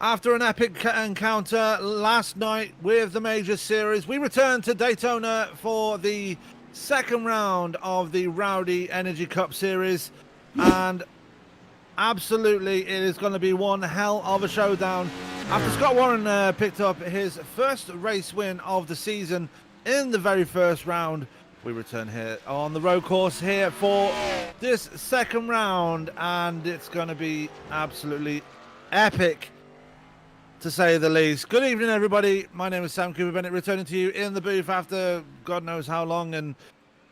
After an epic encounter last night with the Major Series, we return to Daytona for the second round of the Rowdy Energy Cup Series. And absolutely, it is going to be one hell of a showdown. After Scott Warren picked up his first race win of the season in the very first round, we return here on the road course here for this second round. And it's going to be absolutely epic, to say the least. Good evening, everybody. My name is Sam Cooper Bennett, returning to you in the booth after God knows how long, and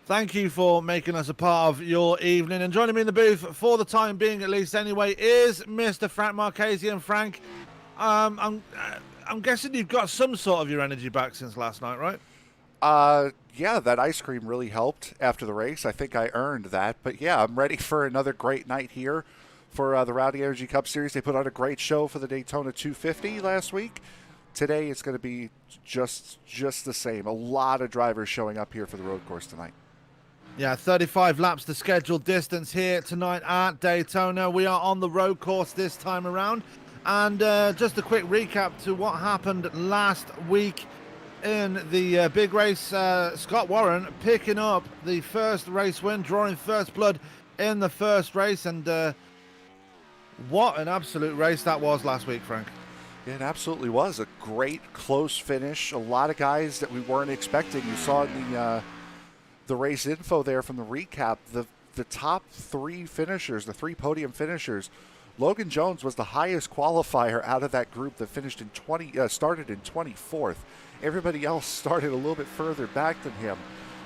thank you for making us a part of your evening. And joining me in the booth, for the time being at least anyway, is Mr. Frank Marchese. Frank, I'm guessing you've got some sort of your energy back since last night, right? Yeah, that ice cream really helped after the race. I think I earned that. But yeah, I'm ready for another great night here for the Rowdy Energy Cup Series. They put on a great show for the Daytona 250 last week. Today it's going to be just the same. A lot of drivers showing up here for the road course tonight. Yeah, 35 laps the scheduled distance here tonight at Daytona. We are on the road course this time around. And just a quick recap to what happened last week in the big race. Scott Warren picking up the first race win, drawing first blood in the first race. And what an absolute race that was last week, Frank. It absolutely was a great close finish. A lot of guys that we weren't expecting. You saw in the race info there from the recap, the top three finishers, the three podium finishers. Logan Jones was the highest qualifier out of that group that finished in started in 24th. Everybody else started a little bit further back than him.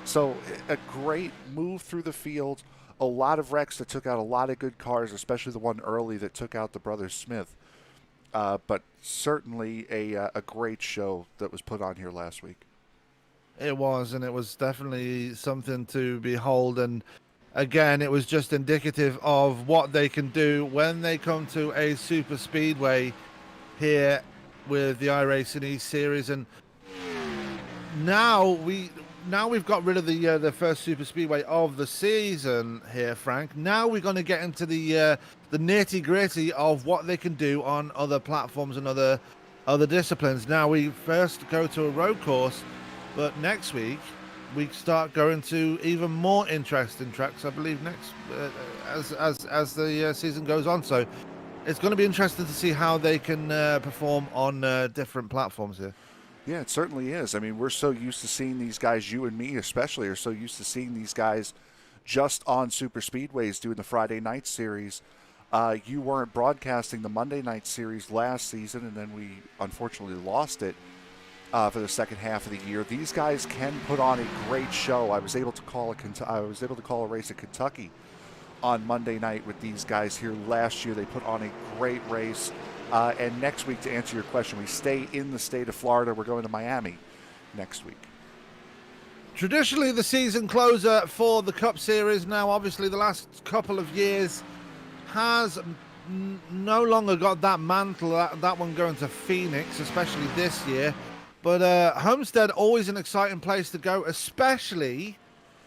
So a great move through the field. A lot of wrecks that took out a lot of good cars, especially the one early that took out the brothers Smith. But certainly a great show that was put on here last week. It was, and it was definitely something to behold. And again, it was just indicative of what they can do when they come to a super speedway here with the iRacing E Series. And now we've got rid of the first super speedway of the season here, Frank. Now we're going to get into the nitty gritty of what they can do on other platforms and other disciplines. Now we first go to a road course, but next week we start going to even more interesting tracks, I believe, next as the season goes on. So it's going to be interesting to see how they can perform on different platforms here. Yeah, it certainly is. I mean, we're so used to seeing these guys, you and me especially, are so used to seeing these guys just on super speedways doing the Friday night series. You weren't broadcasting the Monday night series last season, and then we unfortunately lost it for the second half of the year. These guys can put on a great show. I was able to call a race at Kentucky on Monday night with these guys here last year. They put on a great race. And next week, to answer your question, we stay in the state of Florida. We're going to Miami next week. Traditionally, the season closer for the Cup Series. Now, obviously, the last couple of years has no longer got that mantle, that one going to Phoenix, especially this year. But Homestead, always an exciting place to go, especially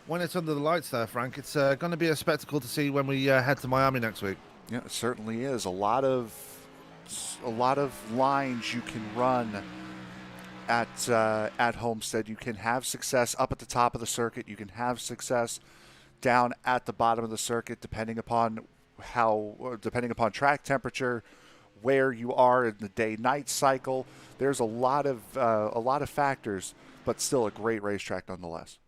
when it's under the lights there, Frank. It's going to be a spectacle to see when we head to Miami next week. Yeah, it certainly is. A lot of lines you can run at Homestead. You can have success up at the top of the circuit. You can have success down at the bottom of the circuit, depending upon track temperature, where you are in the day-night cycle. There's a lot of factors, but still a great racetrack nonetheless.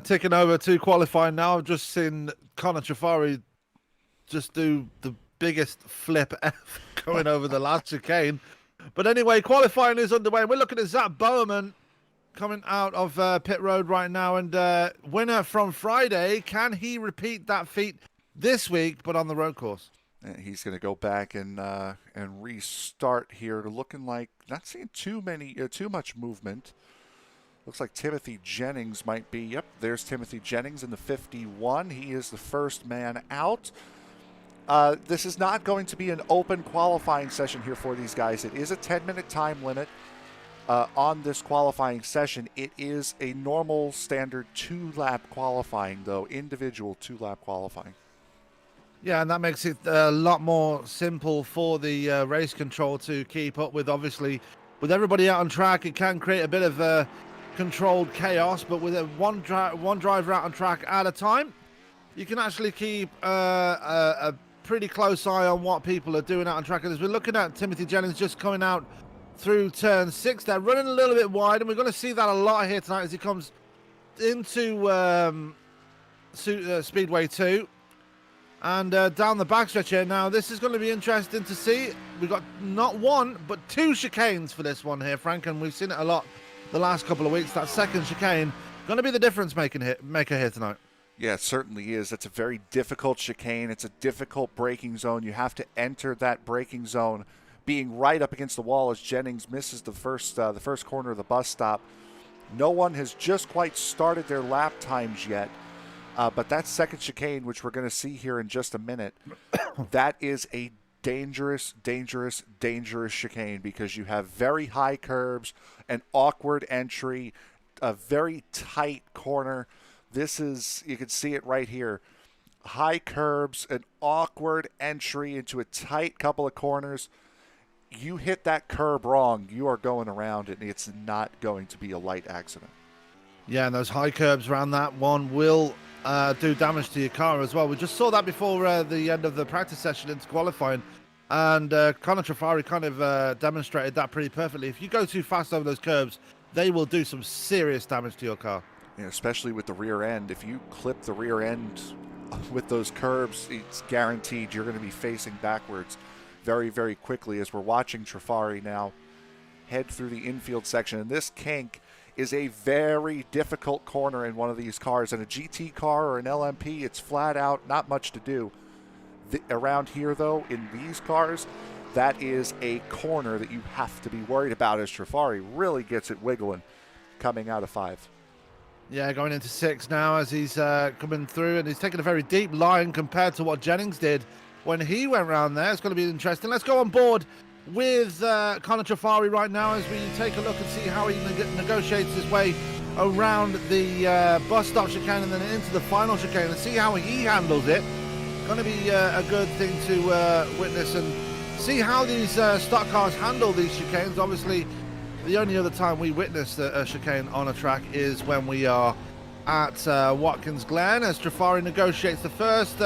Ticking over to qualifying now. I've just seen Connor Trafari just do the biggest flip ever going over the last chicane. But anyway, qualifying is underway. We're looking at Zach Bowman coming out of pit road right now. And winner from Friday, can he repeat that feat this week, but on the road course? He's going to go back and restart here. Looking like not seeing too much movement. Looks like Timothy Jennings might be. Yep, there's Timothy Jennings in the 51. He is the first man out. This is not going to be an open qualifying session here for these guys. It is a 10-minute time limit on this qualifying session. It is a normal standard 2-lap qualifying, though, individual 2-lap qualifying. Yeah, and that makes it a lot more simple for the race control to keep up with. Obviously, with everybody out on track, it can create a bit of controlled chaos, but with one driver out on track at a time, you can actually keep a pretty close eye on what people are doing out on track. And as we're looking at Timothy Jennings just coming out through turn 6, they're running a little bit wide, and we're going to see that a lot here tonight as he comes into Speedway 2. And down the backstretch here. Now, this is going to be interesting to see. We've got not one, but 2 chicanes for this one here, Frank, and we've seen it a lot the last couple of weeks. That second chicane going to be the difference maker here tonight. Yeah, it certainly is. It's a very difficult chicane. It's a difficult braking zone. You have to enter that braking zone being right up against the wall as Jennings misses the first corner of the bus stop. No one has just quite started their lap times yet. But that second chicane, which we're going to see here in just a minute, that is a dangerous, dangerous, dangerous chicane because you have very high curbs, an awkward entry, a very tight corner. This is, you can see it right here, high curbs, an awkward entry into a tight couple of corners. You hit that curb wrong, you are going around it, and it's not going to be a light accident. Yeah, and those high curbs around that one will do damage to your car as well. We just saw that before the end of the practice session into qualifying, and Conor Trafari kind of demonstrated that pretty perfectly. If you go too fast over those curbs, they will do some serious damage to your car. Yeah, especially with the rear end. If you clip the rear end with those curbs, it's guaranteed you're going to be facing backwards very, very quickly as we're watching Trafari now head through the infield section. And this kink is a very difficult corner in one of these cars. In a GT car or an LMP, it's flat out, not much to do. Around here, though, in these cars, that is a corner that you have to be worried about as Trafari really gets it wiggling coming out of 5. Yeah, going into 6 now as he's coming through, and he's taking a very deep line compared to what Jennings did when he went round there. It's going to be interesting. Let's go on board with Conor Trafari right now as we take a look and see how he negotiates his way around the bus stop chicane and then into the final chicane and see how he handles it. Going to be a good thing to witness and see how these stock cars handle these chicanes. Obviously, the only other time we witness a chicane on a track is when we are at Watkins Glen as Trafari negotiates the first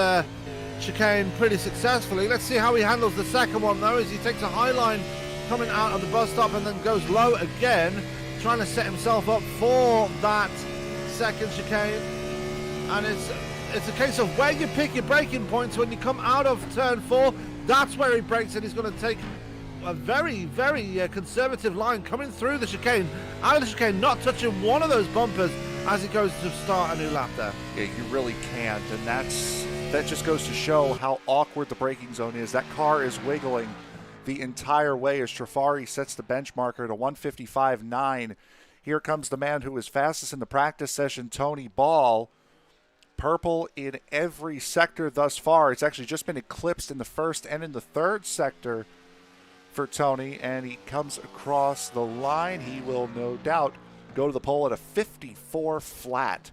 chicane pretty successfully. Let's see how he handles the second one, though, as he takes a high line coming out of the bus stop and then goes low again, trying to set himself up for that second chicane. And it's a case of where you pick your braking points. When you come out of turn 4, that's where he brakes, and he's going to take a very, very conservative line coming through the chicane, out of the chicane, not touching one of those bumpers as he goes to start a new lap there. Yeah, you really can't, and that just goes to show how awkward the braking zone is. That car is wiggling the entire way as Trafari sets the benchmarker to 155.9. Here comes the man who was fastest in the practice session, Tony Ball. Purple in every sector thus far. It's actually just been eclipsed in the first and in the third sector for Tony, and he comes across the line. He will no doubt go to the pole at a 54 flat.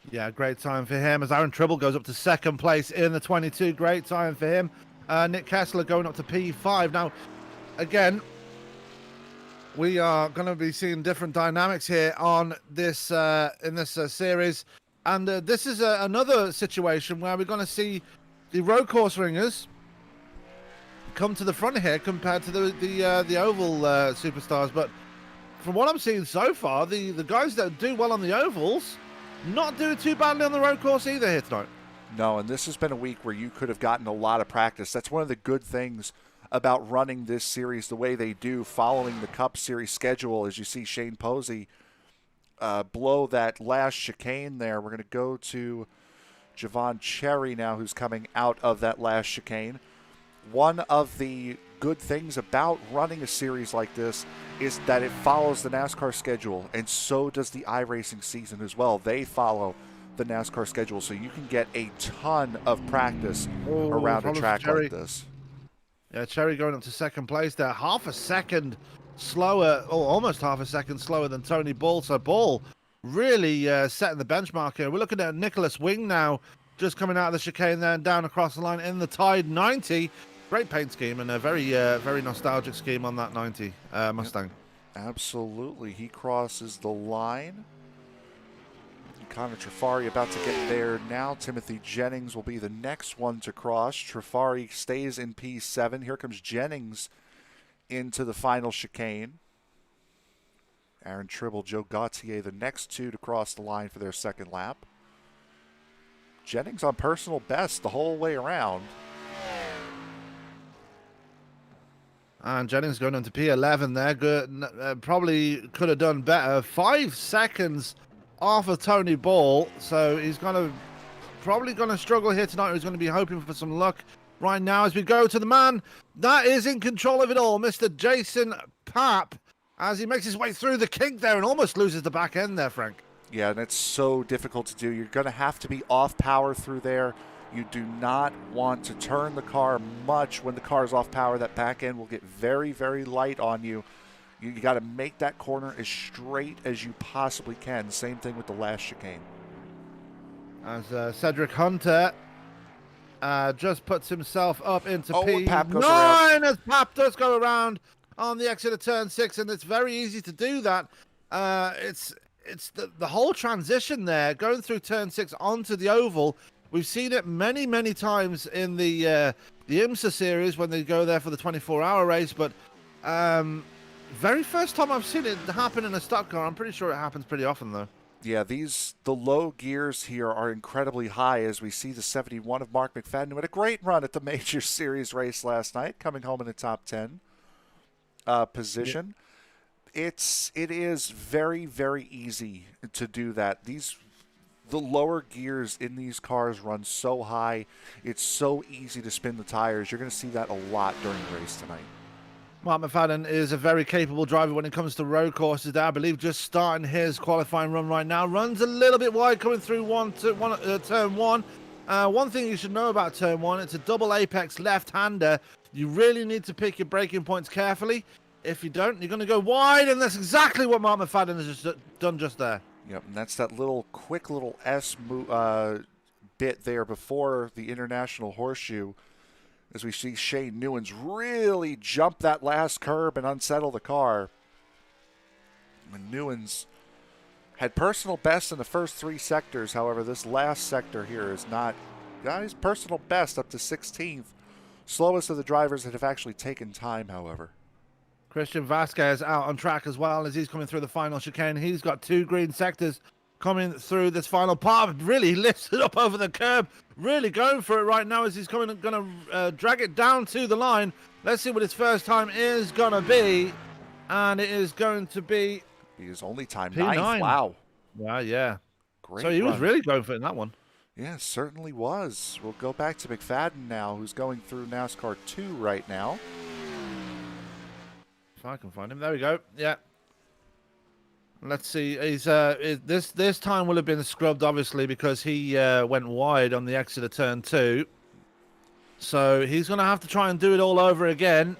Yeah, great time for him as Aaron Tribble goes up to second place in the 22. Great time for him. Nick Kessler going up to P5. Now, again, we are going to be seeing different dynamics here on this in this series. And this is another situation where we're going to see the road course ringers come to the front here compared to the oval superstars. But from what I'm seeing so far, the guys that do well on the ovals not doing too badly on the road course either here tonight. No, and this has been a week where you could have gotten a lot of practice. That's one of the good things about running this series the way they do, following the Cup Series schedule. As you see Shane Posey blow that last chicane there. We're going to go to Javon Cherry now, who's coming out of that last chicane. One of the good things about running a series like this is that it follows the NASCAR schedule, and so does the iRacing season as well. They follow the NASCAR schedule, so you can get a ton of practice around a track like this. Yeah, Cherry going up to second place there. Half a second slower, or almost half a second slower than Tony Ball. So Ball really setting the benchmark here. We're looking at Nicholas Wing now just coming out of the chicane there and down across the line in the Tide 90. Great paint scheme and a very nostalgic scheme on that 90 Mustang. Yep, absolutely. He crosses the line. Connor Trafari about to get there now. Timothy Jennings will be the next one to cross. Trafari stays in P7. Here comes Jennings into the final chicane. Aaron Tribble, Joe Gauthier, the next two to cross the line for their second lap. Jennings on personal best the whole way around. And Jennings going into P11 there. Good, probably could have done better. 5 seconds off of Tony Ball, so he's probably gonna struggle here tonight. He's going to be hoping for some luck right now as we go to the man that is in control of it all, Mr. Jason Papp, as he makes his way through the kink there and almost loses the back end there, Frank. Yeah, and it's so difficult to do. You're going to have to be off power through there. You do not want to turn the car much when the car is off power. That back end will get very, very light on you. You got to make that corner as straight as you possibly can. Same thing with the last chicane. As Cedric Hunter just puts himself up into P9 as Papp does go around on the exit of turn 6, and it's very easy to do that. It's the whole transition there, going through turn 6 onto the oval. We've seen it many, many times in the IMSA series when they go there for the 24-hour race, but very first time I've seen it happen in a stock car. I'm pretty sure it happens pretty often, though. Yeah, the low gears here are incredibly high as we see the 71 of Mark McFadden, who had a great run at the Major Series race last night, coming home in the top 10 position. Yeah. It is very, very easy to do that. The lower gears in these cars run so high, it's so easy to spin the tires. You're going to see that a lot during the race tonight. Mark McFadden is a very capable driver when it comes to road courses there. I believe just starting his qualifying run right now. Runs a little bit wide coming through turn 1. One thing you should know about turn 1, it's a double apex left-hander. You really need to pick your braking points carefully. If you don't, you're going to go wide, and that's exactly what Mark McFadden has just done just there. Yep, and that's that quick little S bit there before the International Horseshoe, as we see Shane Newens really jump that last curb and unsettle the car. And Newens had personal best in the first 3 sectors. However, this last sector here is not his personal best, up to 16th. Slowest of the drivers that have actually taken time, however. Christian Vasquez out on track as well as he's coming through the final chicane. He's got 2 green sectors coming through this final part. Really lifts it up over the curb. Really going for it right now as he's going to drag it down to the line. Let's see what his first time is going to be. And it is going to be his only time, P9. 9th. Wow. Wow, yeah. Great So he run. was really going for it in that one. Yeah, certainly was. We'll go back to McFadden now, who's going through NASCAR 2 right now. If I can find him. There we go. Yeah. Let's see. He's this time will have been scrubbed, obviously, because he went wide on the exit of turn 2. So he's going to have to try and do it all over again.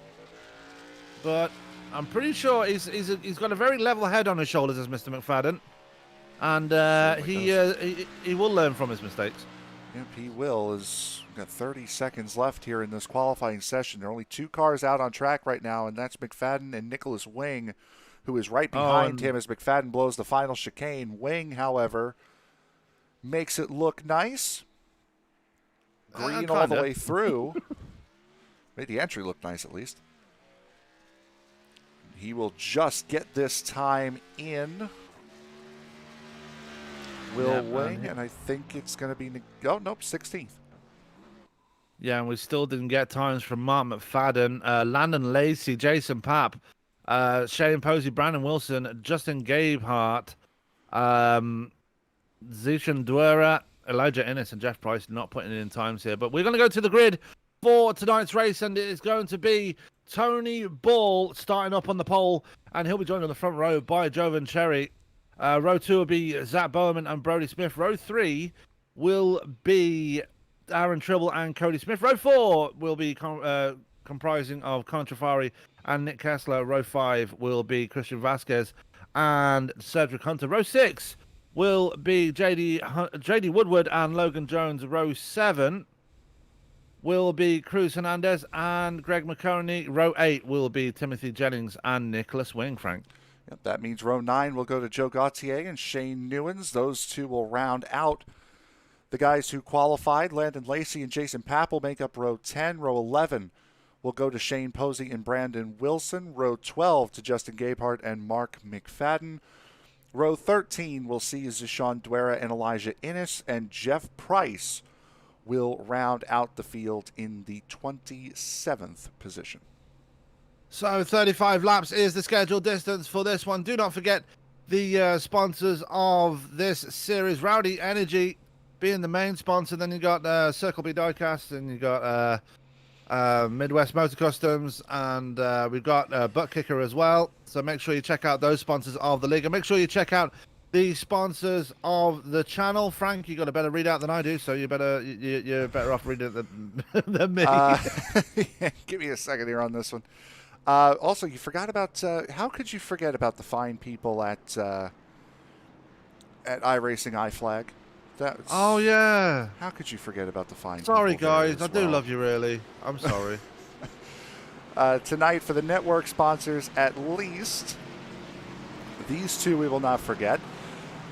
But I'm pretty sure he's got a very level head on his shoulders as Mr. McFadden. And he will learn from his mistakes. Yep, he will. We've got 30 seconds left here in this qualifying session. There are only 2 cars out on track right now, and that's McFadden and Nicholas Wing, who is right behind him as McFadden blows the final chicane. Wing, however, makes it look nice. Green all the way through. Made the entry look nice, at least. He will just get this time in. Will Wing, and I think it's going to be... Oh, nope, 16th. Yeah, and we still didn't get times from Mark McFadden, Landon Lacey, Jason Papp, Shane Posey, Brandon Wilson, Justin Gabehart, Zishan Dwera, Elijah Innes, and Jeff Price not putting in times here. But we're going to go to the grid for tonight's race, and it is going to be Tony Ball starting up on the pole, and he'll be joined on the front row by Jovan Cherry. Row 2 will be Zach Bowman and Brodie Smith. Row 3 will be Aaron Tribble and Cody Smith. Row 4 will be comprising of Connor Trafari and Nick Kessler. Row 5 will be Christian Vasquez and Cedric Hunter. Row 6 will be JD Woodward and Logan Jones. Row 7 will be Cruz Hernandez and Greg McConey. Row 8 will be Timothy Jennings and Nicholas Wing, Frank. Yep, that means row 9 will go to Joe Gautier and Shane Newens. Those two will round out the guys who qualified. Landon Lacey and Jason Papp will make up row 10. Row 11 will go to Shane Posey and Brandon Wilson. Row 12 to Justin Gabehart and Mark McFadden. Row 13 will see Zishan Duera and Elijah Innes, and Jeff Price will round out the field in the 27th position. So 35 laps is the scheduled distance for this one. Do not forget the sponsors of this series. Rowdy Energy being the main sponsor. Then you got Circle B Diecast, and you got Midwest Motor Customs, and we've got Butt Kicker as well. So make sure you check out those sponsors of the league, and make sure you check out the sponsors of the channel. Frank, you got a better readout than I do, so you're better off reading it than me. Give me a second here on this one. Also, you forgot about how could you forget about the fine people at iRacing iFlag? Oh yeah. How could you forget about the fine? Sorry people guys, I there do love you really. I'm sorry. Tonight for the network sponsors, at least these two we will not forget.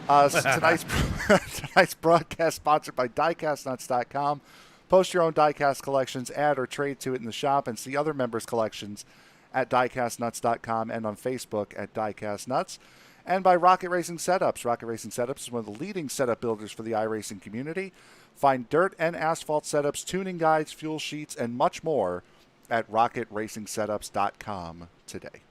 So tonight's broadcast sponsored by DiecastNuts.com. Post your own diecast collections, add or trade to it in the shop, and see other members' collections at DiecastNuts.com and on Facebook at DiecastNuts. And by Rocket Racing Setups. Rocket Racing Setups is one of the leading setup builders for the iRacing community. Find dirt and asphalt setups, tuning guides, fuel sheets, and much more at RocketRacingSetups.com today.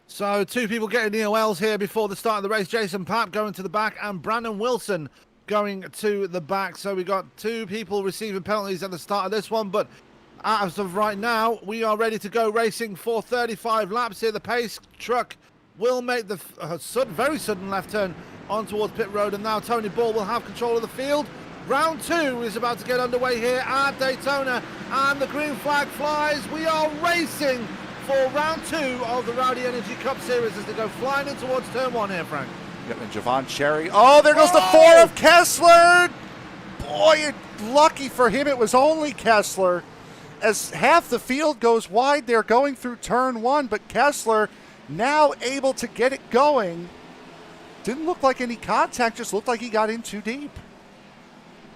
So 2 people getting the OLs here before the start of the race. Jason Papp going to the back and Brandon Wilson going to the back. So we got 2 people receiving penalties at the start of this one. But as of right now, we are ready to go racing for 35 laps here. The pace truck will make the very sudden left turn on towards pit road. And now Tony Ball will have control of the field. Round 2 is about to get underway here at Daytona. And the green flag flies. We are racing for round 2 of the Rowdy Energy Cup Series as they go flying in towards turn 1 here, Frank. And Javon Cherry. Oh, there goes the 4 of Kessler. Boy, lucky for him it was only Kessler. As half the field goes wide, they're going through turn 1, but Kessler now able to get it going. Didn't look like any contact, just looked like he got in too deep.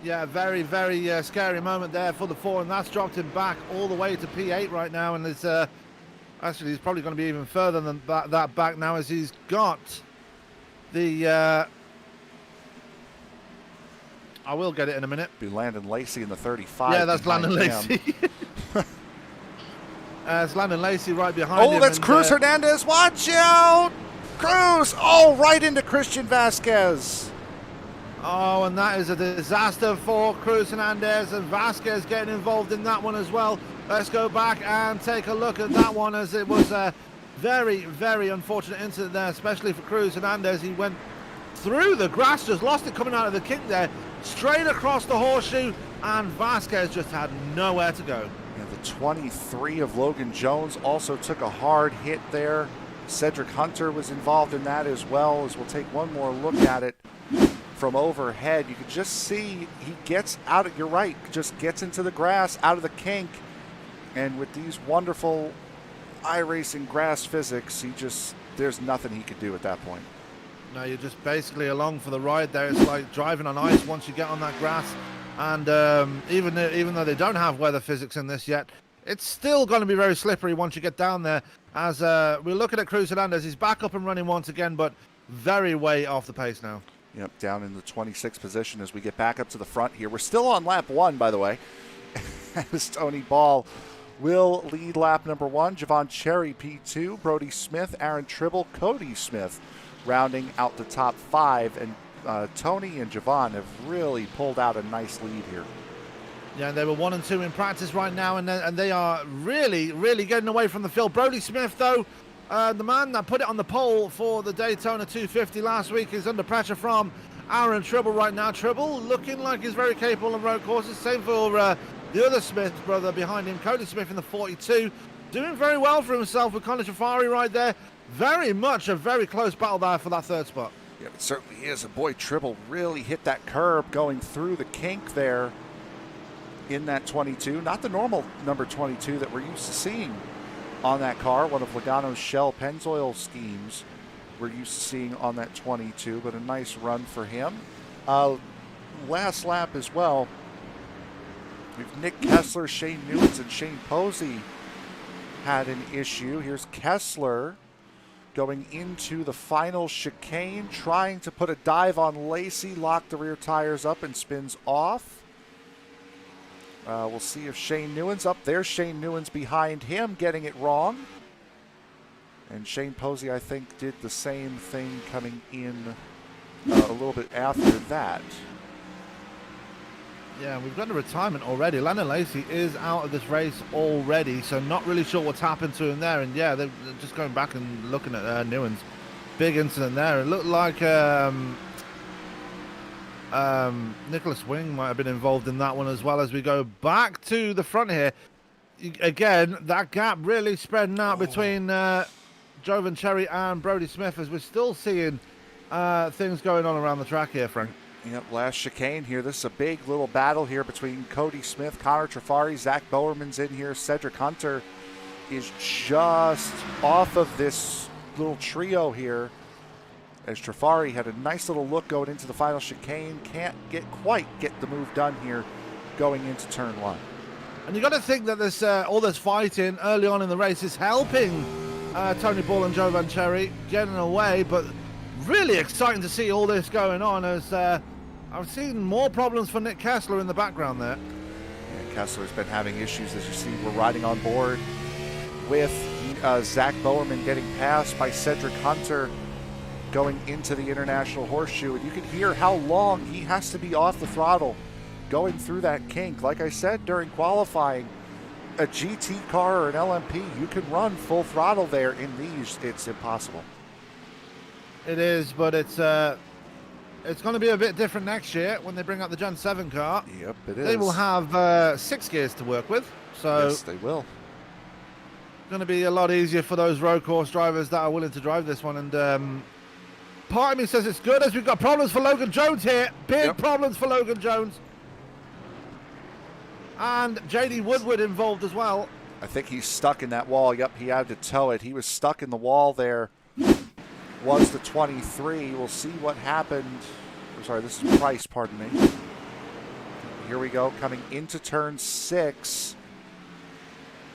Yeah, very, very scary moment there for the 4, and that's dropped him back all the way to P8 right now, and it's actually he's probably going to be even further than that back now, as he's got the I will get it in a minute. Be Landon Lacey in the 35. Yeah, that's Landon Lacey. It's Landon Lacey right behind him. Oh, that's Cruz Hernandez. Watch out! Cruz! Oh, right into Christian Vasquez. Oh, and that is a disaster for Cruz Hernandez, and Vasquez getting involved in that one as well. Let's go back and take a look at that one, as it was a very, very unfortunate incident there, especially for Cruz Hernandez. He went through the grass, just lost it coming out of the kick there, straight across the horseshoe, and Vasquez just had nowhere to go. Yeah, the 23 of Logan Jones also took a hard hit there. Cedric Hunter was involved in that as well. As we'll take one more look at it from overhead, you can just see he gets out of, you're right, just gets into the grass, out of the kink, and with these wonderful iRacing grass physics, there's nothing he could do at that point. No, you're just basically along for the ride there. It's like driving on ice once you get on that grass. And even though they don't have weather physics in this yet, it's still going to be very slippery once you get down there. As we're looking at Cruz Hernandez, he's back up and running once again, but very way off the pace now. Yep, down in the 26th position as we get back up to the front here. We're still on lap 1, by the way. As Tony Ball will lead lap number 1. Javon Cherry, P2. Brodie Smith, Aaron Tribble, Cody Smith rounding out the top 5. And Tony and Javon have really pulled out a nice lead here. Yeah, they were 1 and 2 in practice right now, and they are really, really getting away from the field. Brodie Smith, though, the man that put it on the pole for the Daytona 250 last week, is under pressure from Aaron Tribble right now. Tribble looking like he's very capable on road courses. Same for the other Smith brother behind him, Cody Smith in the 42. Doing very well for himself with Conor Jafari right there. Very much a very close battle there for that 3rd spot. Yeah, it certainly is. And boy, Tribble really hit that curb going through the kink there in that 22. Not the normal number 22 that we're used to seeing on that car. One of Logano's Shell Pennzoil schemes we're used to seeing on that 22, but a nice run for him. Last lap as well, we've Nick Kessler, Shane Newens, and Shane Posey had an issue. Here's Kessler going into the final chicane, trying to put a dive on Lacey, lock the rear tires up, and spins off. We'll see if Shane Newens up there. Shane Newens behind him, getting it wrong. And Shane Posey, I think, did the same thing coming in a little bit after that. Yeah, we've got a retirement already. Landon Lacey is out of this race already, so not really sure what's happened to him there. And yeah, they're just going back and looking at Newens. Big incident there. It looked like Nicholas Wing might have been involved in that one as well. As we go back to the front here, again, that gap really spreading out between Jovan Cherry and Brodie Smith, as we're still seeing things going on around the track here, Frank. Yep, last chicane here. This is a big little battle here between Cody Smith, Connor Trafari, Zach Bowerman's in here. Cedric Hunter is just off of this little trio here, as Trafari had a nice little look going into the final chicane. Can't quite get the move done here going into turn one. And you got to think that this all this fighting early on in the race is helping Tony Ball and Jovan Cherry getting away, but really exciting to see all this going on, as I've seen more problems for Nick Kessler in the background there. Yeah, Kessler's been having issues, as you see. We're riding on board with Zach Bowerman getting passed by Cedric Hunter going into the International Horseshoe, and you can hear how long he has to be off the throttle going through that kink. Like I said during qualifying, a GT car or an LMP, you can run full throttle there. In these, it's impossible. It is, but it's going to be a bit different next year when they bring out the Gen 7 car. Yep, it is. They will have 6 gears to work with, so yes, they will. It's going to be a lot easier for those road course drivers that are willing to drive this one. And part of me says it's good, as we've got problems for Logan Jones here. Big problems for Logan Jones. And JD Woodward involved as well. I think he's stuck in that wall. Yep, he had to tow it. He was stuck in the wall there. Was the 23. We'll see what happened. I'm sorry, this is Price, pardon me. Here we go, coming into turn 6.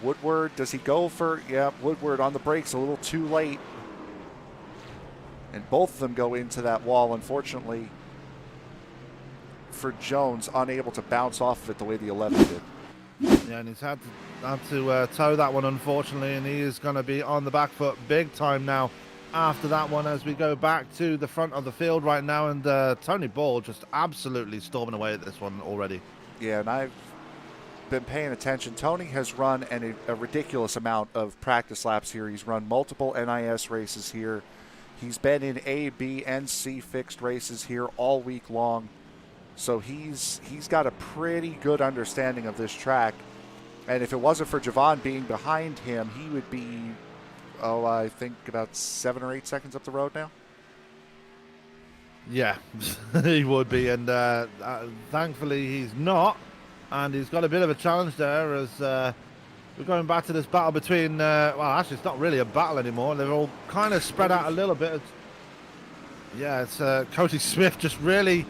Woodward, does he go for? Yeah, Woodward on the brakes a little too late. And both of them go into that wall, unfortunately, for Jones, unable to bounce off of it the way the 11 did. Yeah, and he's had to tow that one, unfortunately, and he is going to be on the back foot big time now after that one, as we go back to the front of the field right now. And Tony Ball just absolutely storming away at this one already. Yeah, and I've been paying attention. Tony has run a ridiculous amount of practice laps here. He's run multiple NIS races here. He's been in A, B, and C fixed races here all week long. So he's got a pretty good understanding of this track. And if it wasn't for Javon being behind him, he would be, I think about 7 or 8 seconds up the road now. Yeah, he would be. And thankfully he's not. And he's got a bit of a challenge there, as we're going back to this battle between, well, actually it's not really a battle anymore. They're all kind of spread out a little bit. Yeah, it's Cody Smith just really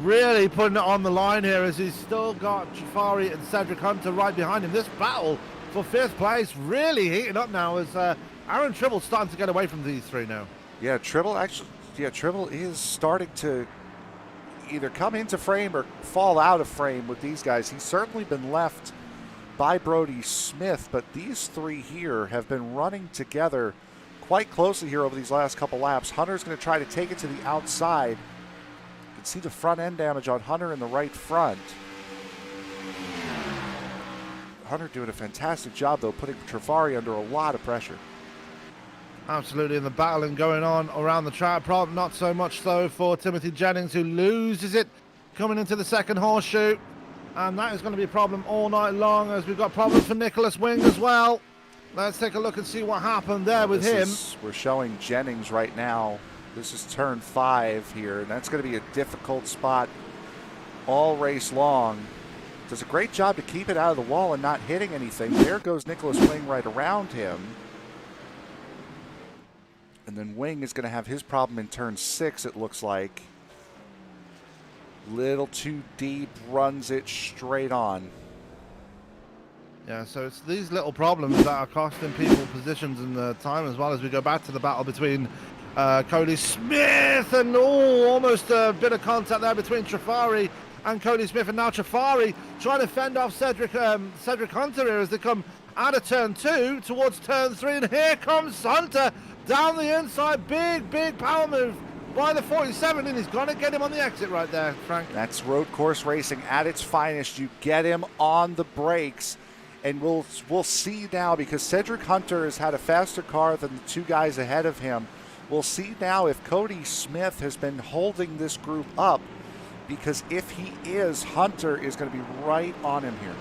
putting it on the line here, as he's still got Trafari and Cedric Hunter right behind him. This battle for 5th place really heating up now, as Aaron Tribble's starting to get away from these three now. Yeah, Tribble is starting to either come into frame or fall out of frame with these guys. He's certainly been left by Brodie Smith, but these three here have been running together quite closely here over these last couple laps. Hunter's going to try to take it to the outside. You can see the front end damage on Hunter in the right front. Hunter doing a fantastic job, though, putting Trafari under a lot of pressure. Absolutely, and the battling going on around the track. Problem not so much so for Timothy Jennings, who loses it coming into the second horseshoe. And that is going to be a problem all night long, as we've got problems for Nicholas Wing as well. Let's take a look and see what happened there with him. We're showing Jennings right now This is turn 5 here, and that's going to be a difficult spot all race long. Does a great job to keep it out of the wall and not hitting anything. There goes Nicholas Wing right around him. And then Wing is going to have his problem in turn 6, it looks like. Little too deep, runs it straight on. Yeah, so it's these little problems that are costing people positions and time, as well as we go back to the battle between Cody Smith and almost a bit of contact there between Trafari and Cody Smith, and now Trafari trying to fend off Cedric Hunter here as they come out of turn 2 towards turn 3, and here comes Hunter down the inside. Big power move by the 47, and he's going to get him on the exit right there, Frank. That's road course racing at its finest. You get him on the brakes, and we'll see now, because Cedric Hunter has had a faster car than the 2 guys ahead of him. We'll see now if Cody Smith has been holding this group up, because if he is, Hunter is going to be right on him here.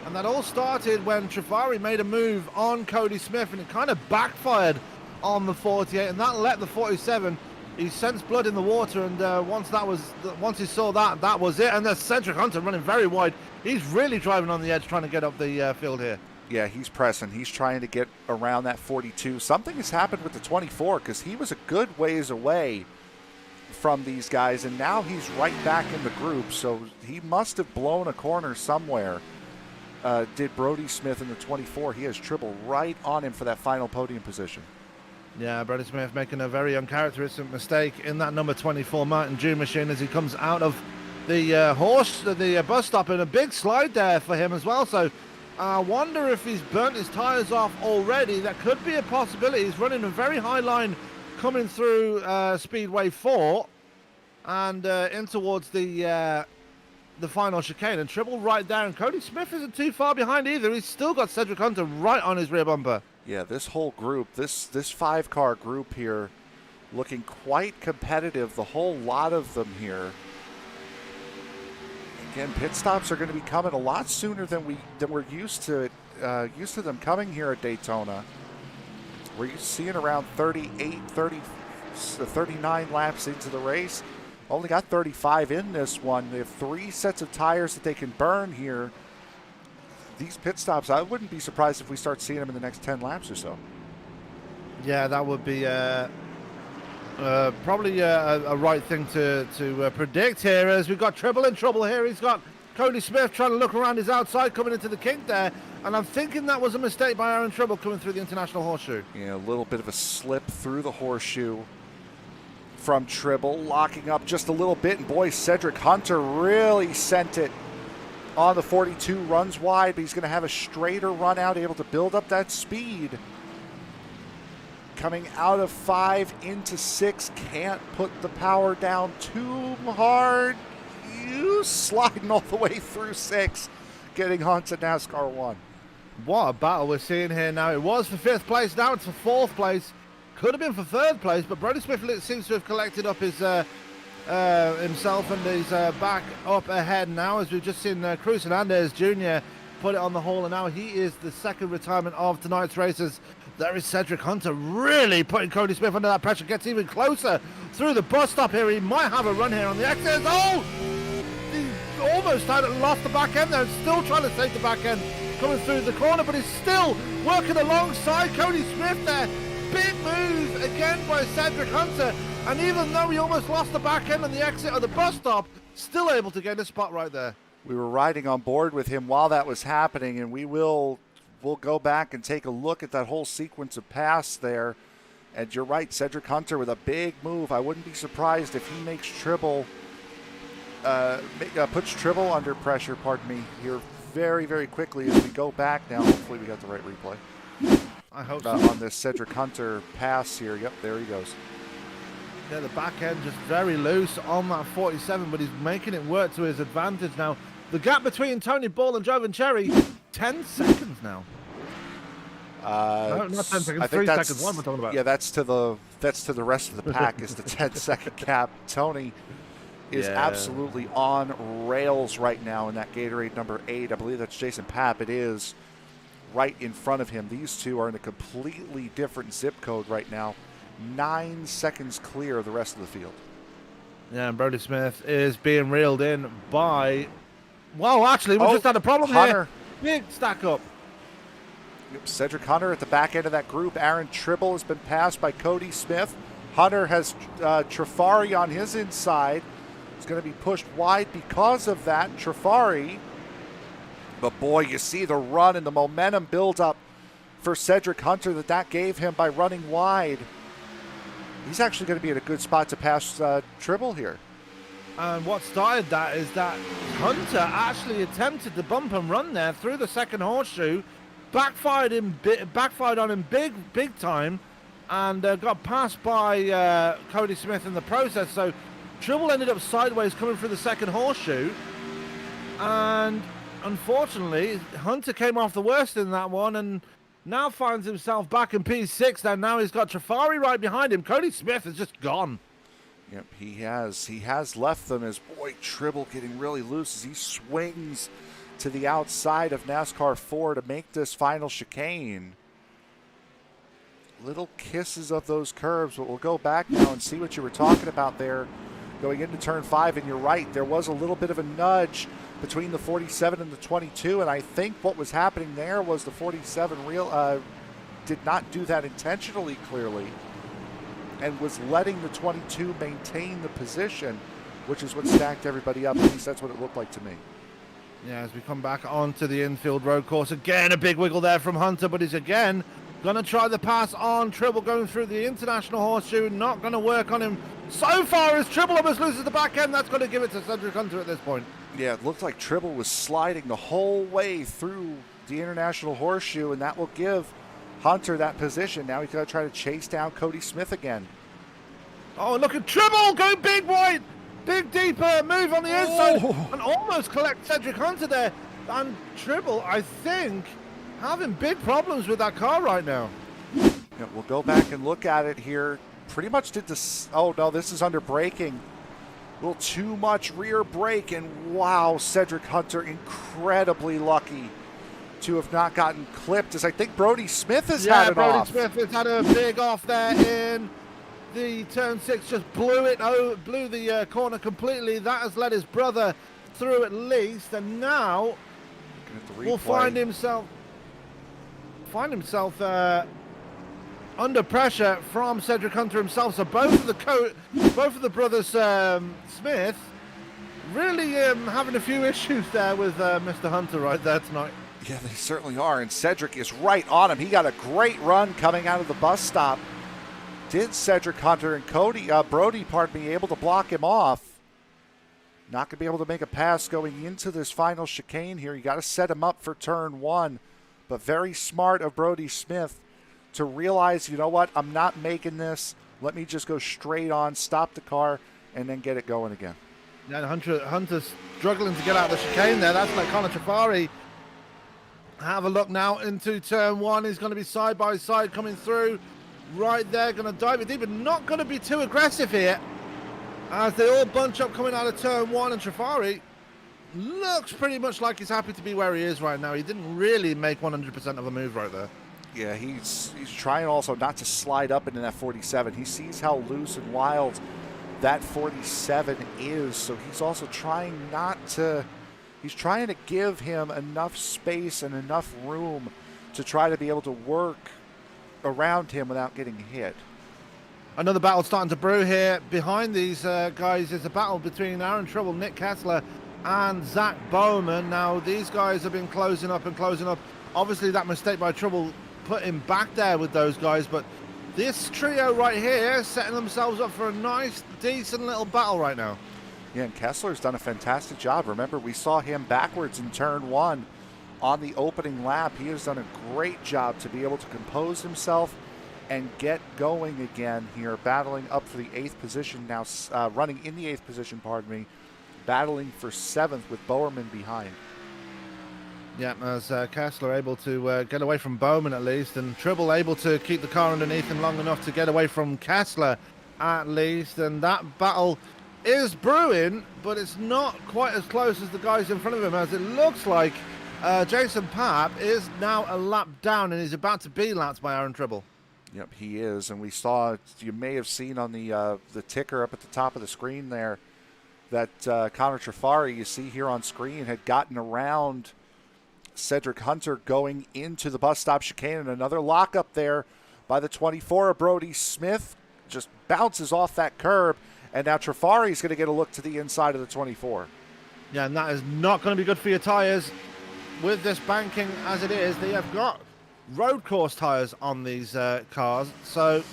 And that all started when Trafari made a move on Cody Smith, and it kind of backfired on the 48, and that let the 47. He sensed blood in the water, and once he saw that, that was it. And there's Cedric Hunter running very wide. He's really driving on the edge, trying to get up the field here. Yeah, he's pressing. He's trying to get around that 42. Something has happened with the 24, because he was a good ways away from these guys, and now he's right back in the group. So he must have blown a corner somewhere. Did Brodie Smith in the 24. He has Tribble right on him for that final podium position. Yeah, Brodie Smith making a very uncharacteristic mistake in that number 24 Mountain Dew machine as he comes out of the bus stop, and a big slide there for him as well. So I wonder if he's burnt his tires off already. That could be a possibility. He's running a very high line coming through Speedway 4 and in towards the final chicane, and Tribble right there, and Cody Smith isn't too far behind either. He's still got Cedric Hunter right on his rear bumper. Yeah, this whole group, this 5-car group here, looking quite competitive. The whole lot of them here. Again, pit stops are going to be coming a lot sooner than we're used to them coming here at Daytona. We're seeing around 39 laps into the race. Only got 35 in this one. They have 3 sets of tires that they can burn here. These pit stops, I wouldn't be surprised if we start seeing them in the next 10 laps or so. Yeah, that would be probably a right thing to predict here, as we've got Tribble in trouble here. He's got Cody Smith trying to look around his outside, coming into the kink there, and I'm thinking that was a mistake by Aaron Tribble coming through the International Horseshoe. Yeah, a little bit of a slip through the horseshoe from Tribble, locking up just a little bit, and boy, Cedric Hunter really sent it on the 42, runs wide, but he's going to have a straighter run out, able to build up that speed. Coming out of 5 into 6, can't put the power down too hard. You sliding all the way through 6, getting onto NASCAR 1. What a battle we're seeing here now. It was for 5th place, now it's for 4th place. Could have been for 3rd place, but Brodie Smith seems to have collected up his himself, and he's back up ahead now, as we've just seen Cruz Hernandez Jr. put it on the hole, and now he is the 2nd retirement of tonight's races. There is Cedric Hunter really putting Cody Smith under that pressure, gets even closer through the bus stop here. He might have a run here on the exit. Oh! He almost had it, lost the back end there, still trying to save the back end coming through the corner, but he's still working alongside Cody Smith there. Big move again by Cedric Hunter, and even though he almost lost the back end on the exit of the bus stop, still able to get a spot right there. We were riding on board with him while that was happening, and we'll go back and take a look at that whole sequence of pass there. And you're right, Cedric Hunter with a big move. I wouldn't be surprised if he makes Tribble, puts Tribble under pressure, here very, very quickly as we go back now. Hopefully we got the right replay. I hope so. On this Cedric Hunter pass here. Yep, there he goes. Yeah, the back end just very loose on that 47, but he's making it work to his advantage now. The gap between Tony Ball and Jovan Cherry, 10 seconds now. No, not 10 seconds, 3 seconds. What am I talking about? Yeah, that's to the rest of the pack is the 10-second gap. Tony is absolutely on rails right now in that Gatorade number 8. I believe that's Jason Papp. It is right in front of him. These two are in a completely different zip code right now. 9 seconds clear of the rest of the field. Yeah, and Brodie Smith is being reeled in by... Well, actually, we just had a problem Hunter. here. Big stack up. Yep, Cedric Hunter at the back end of that group. Aaron Tribble has been passed by Cody Smith. Hunter has Trafari on his inside. He's going to be pushed wide because of that. Trafari. But boy, you see the run and the momentum build up for Cedric Hunter that gave him by running wide. He's actually going to be in a good spot to pass Tribble here. And what started that is that Hunter actually attempted the bump and run there through the second horseshoe, backfired on him big time, and got passed by Cody Smith in the process. So Tribble ended up sideways coming through the second horseshoe, and unfortunately Hunter came off the worst in that one, and now finds himself back in P6. And now he's got Trafari right behind him. Cody Smith is just gone. Yep, he has left them as boy Tribble getting really loose as he swings to the outside of NASCAR 4 to make this final chicane. Little kisses of those curves, but we'll go back now and see what you were talking about there going into turn 5. And you're right, there was a little bit of a nudge between the 47 and the 22, and I think what was happening there was the 47 did not do that intentionally, clearly, and was letting the 22 maintain the position, which is what stacked everybody up. At least that's what it looked like to me. Yeah, as we come back onto the infield road course, again a big wiggle there from Hunter, but he's again going to try the pass on Tribble going through the international horseshoe. Not going to work on him so far as Tribble almost loses the back end. That's going to give it to Cedric Hunter at this point. Yeah, it looked like Tribble was sliding the whole way through the international horseshoe, and that will give Hunter that position. Now he's got to try to chase down Cody Smith again. Oh, look at Tribble going big wide, big deeper move on the inside, and almost collect Cedric Hunter there. And Tribble, I think, having big problems with that car right now. Yeah, we'll go back and look at it here. Pretty much did this. Oh no, this is under braking. A little too much rear brake, and wow, Cedric Hunter incredibly lucky to have not gotten clipped, as I think Brodie Smith has had it Brodie off. Smith has had a big off there in the turn 6, just blew the corner completely. That has let his brother through at least, and now will find himself under pressure from Cedric Hunter himself. So both of the brothers Smith really having a few issues there with Mr. Hunter right there tonight. Yeah, they certainly are, and Cedric is right on him. He got a great run coming out of the bus stop. Did Cedric Hunter and Brodie, able to block him off. Not going to be able to make a pass going into this final chicane here. You got to set him up for turn 1, but very smart of Brodie Smith to realize, you know what, I'm not making this. Let me just go straight on, stop the car, and then get it going again. Yeah, Hunter's struggling to get out of the chicane there. That's like Connor Trafari. Have a look now into turn 1. He's going to be side by side coming through right there. Going to dive it deep, but not going to be too aggressive here as they all bunch up coming out of turn 1. And Trafari looks pretty much like he's happy to be where he is right now. He didn't really make 100% of a move right there. Yeah, he's trying also not to slide up into that 47. He sees how loose and wild that 47 is, so he's also trying he's trying to give him enough space and enough room to try to be able to work around him without getting hit. Another battle starting to brew here. Behind these guys is a battle between Aaron Tribble, Nick Kessler, and Zach Bowman. Now, these guys have been closing up. Obviously, that mistake by Tribble put him back there with those guys, but this trio right here setting themselves up for a nice, decent little battle right now. Yeah, and Kessler's done a fantastic job. Remember, we saw him backwards in turn 1 on the opening lap. He has done a great job to be able to compose himself and get going again here, battling up for the 8th position now, running in the 8th position, battling for 7th with Bowman behind. Yeah, as Kessler able to get away from Bowman at least, and Tribble able to keep the car underneath him long enough to get away from Kessler at least, and that battle is brewing, but it's not quite as close as the guys in front of him, as it looks like Jason Papp is now a lap down and he's about to be lapped by Aaron Tribble. Yep, he is. And we saw, you may have seen on the ticker up at the top of the screen there, that Connor Trafari, you see here on screen, had gotten around Cedric Hunter going into the bus stop chicane, and another lockup there by the 24 of Brodie Smith. Just bounces off that curb, and now Trafari's going to get a look to the inside of the 24. Yeah, and that is not going to be good for your tyres. With this banking as it is, they have got road course tyres on these cars, so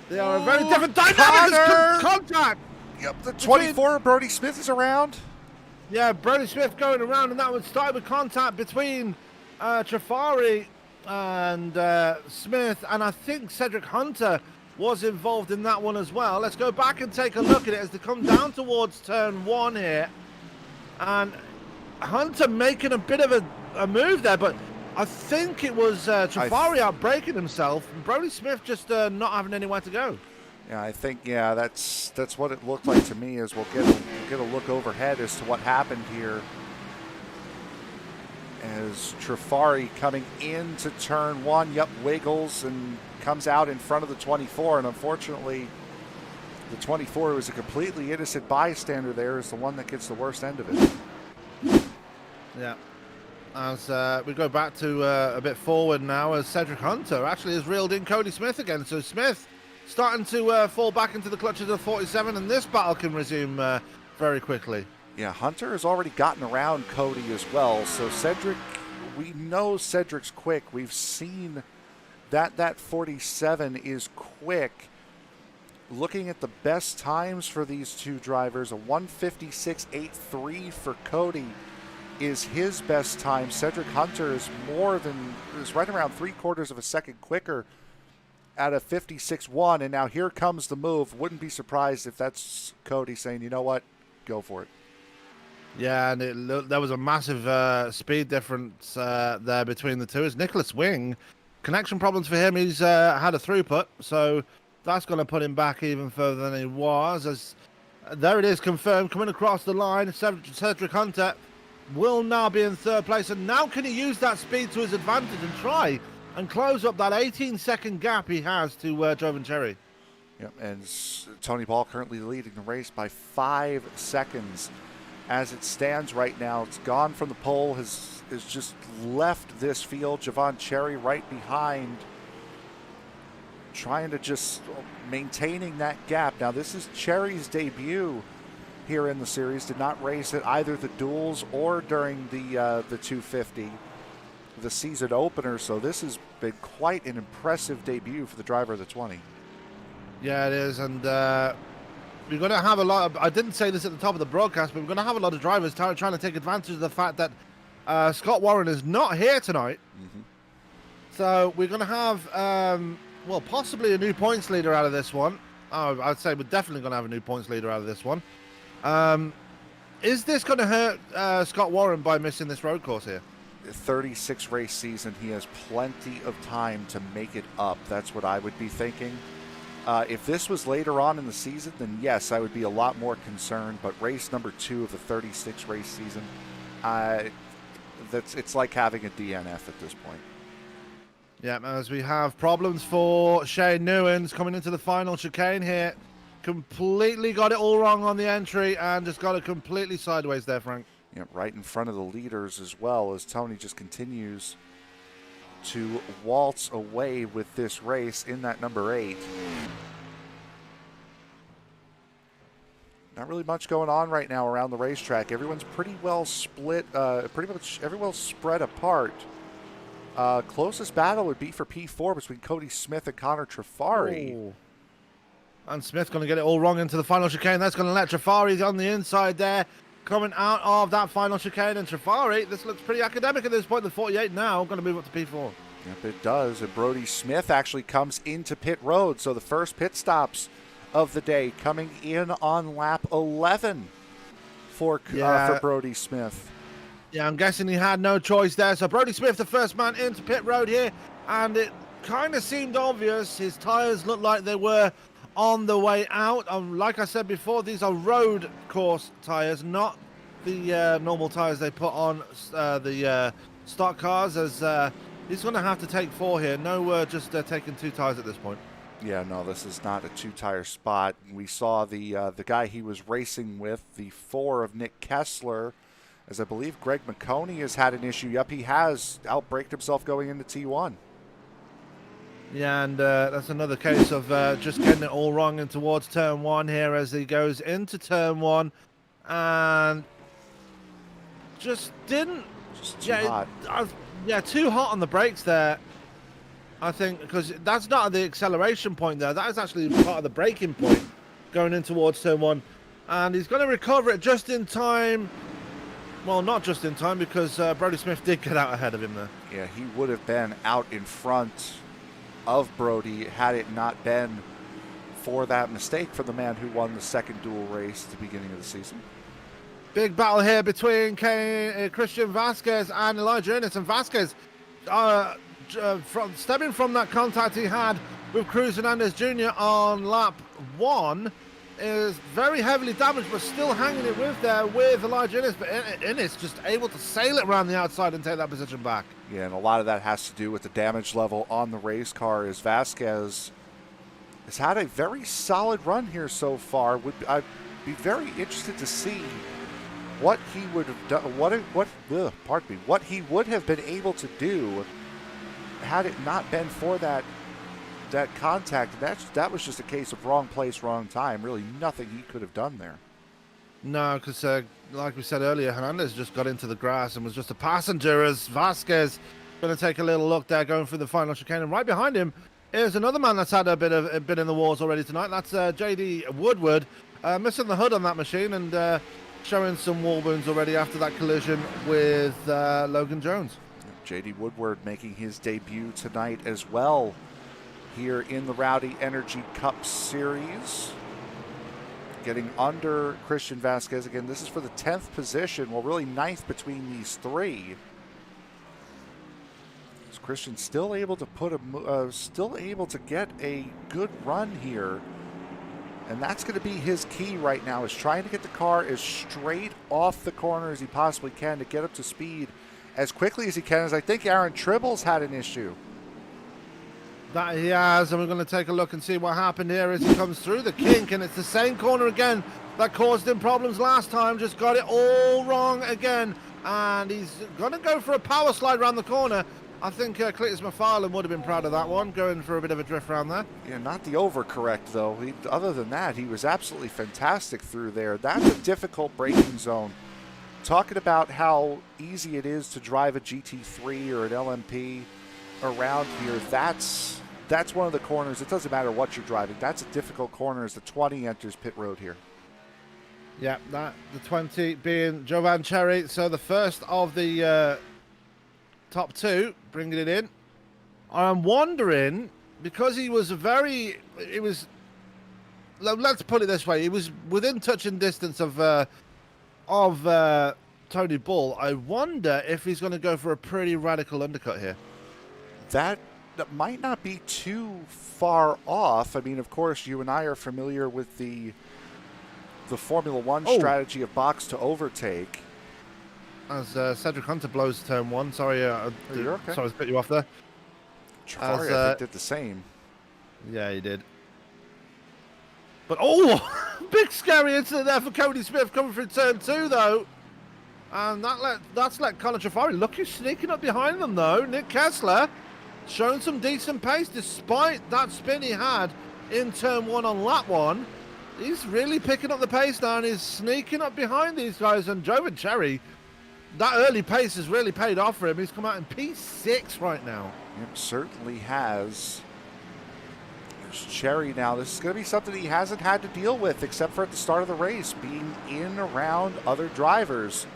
they are a very different dynamic contact. Yep, the 24 of Brodie Smith is around. Yeah, Brodie Smith going around, and that would start with contact between Trafari and Smith, and I think Cedric Hunter was involved in that one as well. Let's go back and take a look at it as they come down towards turn 1 here, and Hunter making a bit of a move there, but I think it was Trafari out braking himself, and Brodie Smith just not having anywhere to go. Yeah, I think that's what it looked like to me. As we'll get a look overhead as to what happened here. As Trafari coming into turn 1, wiggles and comes out in front of the 24, and unfortunately, the 24, who was a completely innocent bystander there, is the one that gets the worst end of it. Yeah. As we go back to a bit forward now, as Cedric Hunter actually has reeled in Cody Smith again. So Smith starting to fall back into the clutches of the 47, and this battle can resume very quickly. Yeah, Hunter has already gotten around Cody as well. So Cedric, we know Cedric's quick. We've seen that 47 is quick. Looking at the best times for these two drivers, a 1:56.83 for Cody is his best time. Cedric Hunter is right around 3/4 of a second quicker at a 56.1, and now here comes the move. Wouldn't be surprised if that's Cody saying, you know what, go for it. Yeah, and there was a massive speed difference there between the two. As Nicholas Wing, connection problems for him. He's had a throughput, so that's going to put him back even further than he was. As there it is, confirmed, coming across the line. Cedric Hunter will now be in third place, and now can he use that speed to his advantage and try and close up that 18-second gap he has to Jovan Cherry. Yep, and Tony Ball currently leading the race by 5 seconds as it stands right now. It's gone from the pole, has just left this field. Jovan Cherry right behind, trying to just maintaining that gap. Now this is Cherry's debut here in the series. Did not race at either the duels or during the 250, the season opener. So this has been quite an impressive debut for the driver of the 20. Yeah, it is, and we're going to have a lot of, I didn't say this at the top of the broadcast, but we're going to have a lot of drivers trying to take advantage of the fact that Scott Warren is not here tonight. Mm-hmm. So we're going to have, well, possibly a new points leader out of this one. Oh, I'd say we're definitely going to have a new points leader out of this one. Is this going to hurt Scott Warren by missing this road course here? 36 race season, he has plenty of time to make it up. That's what I would be thinking. If this was later on in the season, then yes, I would be a lot more concerned. But race number 2 of the 36 race season, it's like having a DNF at this point. Yeah, as we have problems for Shane Newens coming into the final chicane here. Completely got it all wrong on the entry and just got it completely sideways there, Frank. Yeah, right in front of the leaders as well, as Tony just continues to waltz away with this race in that number 8. Not really much going on right now around the racetrack. Everyone's pretty well split, pretty much everyone's spread apart. Closest battle would be for P4 between Cody Smith and Connor Trafari. Ooh. And Smith going to get it all wrong into the final chicane. That's going to let Trafari on the inside there, coming out of that final chicane. And Trafari, this looks pretty academic at this point. The 48 now going to move up to P4. Yep, it does. And Brodie Smith actually comes into pit road. So the first pit stops of the day coming in on lap 11 for Brodie Smith. Yeah, I'm guessing he had no choice there. So Brodie Smith, the first man into pit road here. And it kind of seemed obvious. His tyres looked like they were on the way out. Like I said before, these are road course tyres, not the normal tyres they put on the stock cars, as He's going to have to take 4 here. No, just taking 2 tires at this point. Yeah, no, this is not a 2-tire spot. We saw the guy he was racing with, the 4 of Nick Kessler, as I believe Greg McConey has had an issue. Yep, he has outbraked himself going into T1. Yeah, and that's another case of just getting it all wrong and towards turn 1 here as he goes into turn 1 and just didn't. Just too hot. Yeah, too hot on the brakes there. I think because that's not the acceleration point there. That is actually part of the braking point going in towards turn 1, and he's going to recover it just in time. Well, not just in time because Brodie Smith did get out ahead of him there. Yeah, he would have been out in front of Brodie had it not been for that mistake from the man who won the second dual race at the beginning of the season. Big battle here between Christian Vasquez and Elijah Ennis, and Vasquez stemming from that contact he had with Cruz Hernandez Jr. on lap 1 is very heavily damaged, but still hanging it with Elijah Ennis, but Ennis just able to sail it around the outside and take that position back. Yeah, and a lot of that has to do with the damage level on the race car, as Vasquez has had a very solid run here so far. I'd be very interested to see what he would have done, what he would have been able to do had it not been for that contact. That was just a case of wrong place, wrong time. Really nothing he could have done there. No, because like we said earlier, Hernandez just got into the grass and was just a passenger as Vasquez going to take a little look there going through the final chicane. And right behind him is another man that's had a bit in the wars already tonight. That's JD Woodward, missing the hood on that machine and showing some wall wounds already after that collision with Logan Jones. JD Woodward making his debut tonight as well here in the Rowdy Energy Cup Series. Getting under Christian Vasquez. Again, this is for the 10th position. Well, really 9th between these 3. Is Christian still able to still able to get a good run here? And that's going to be his key right now, is trying to get the car as straight off the corner as he possibly can to get up to speed as quickly as he can, as I think Aaron Tribble's had an issue. That he has, and we're going to take a look and see what happened here as he comes through the kink, and it's the same corner again that caused him problems last time. Just got it all wrong again, and he's going to go for a power slide around the corner. I think Cletus McFarlane would have been proud of that one, going for a bit of a drift around there. Yeah, not the overcorrect, though. Other than that, he was absolutely fantastic through there. That's a difficult braking zone. Talking about how easy it is to drive a GT3 or an LMP around here, that's one of the corners. It doesn't matter what you're driving. That's a difficult corner as the 20 enters pit road here. Yeah, the 20 being Jovan Cherry. So the first of the top 2 bringing it in. I'm wondering, because he was let's put it this way, he was within touching distance of Tony Bull. I wonder if he's going to go for a pretty radical undercut here. That might not be too far off. I mean, of course, you and I are familiar with the Formula One strategy of box to overtake. As Cedric Hunter blows turn 1. Sorry, you're okay. Sorry to put you off there. Trafari, I think, did the same. Yeah, he did. But big scary incident there for Cody Smith coming through turn 2 though. And that's let Colin Trafari look, he's sneaking up behind them though. Nick Kessler showing some decent pace despite that spin he had in turn 1 on lap 1. He's really picking up the pace now and he's sneaking up behind these guys. And Jovan Cherry, that early pace has really paid off for him. He's come out in P6 right now. It certainly has. There's Cherry now. This is going to be something he hasn't had to deal with except for at the start of the race, being in around other drivers.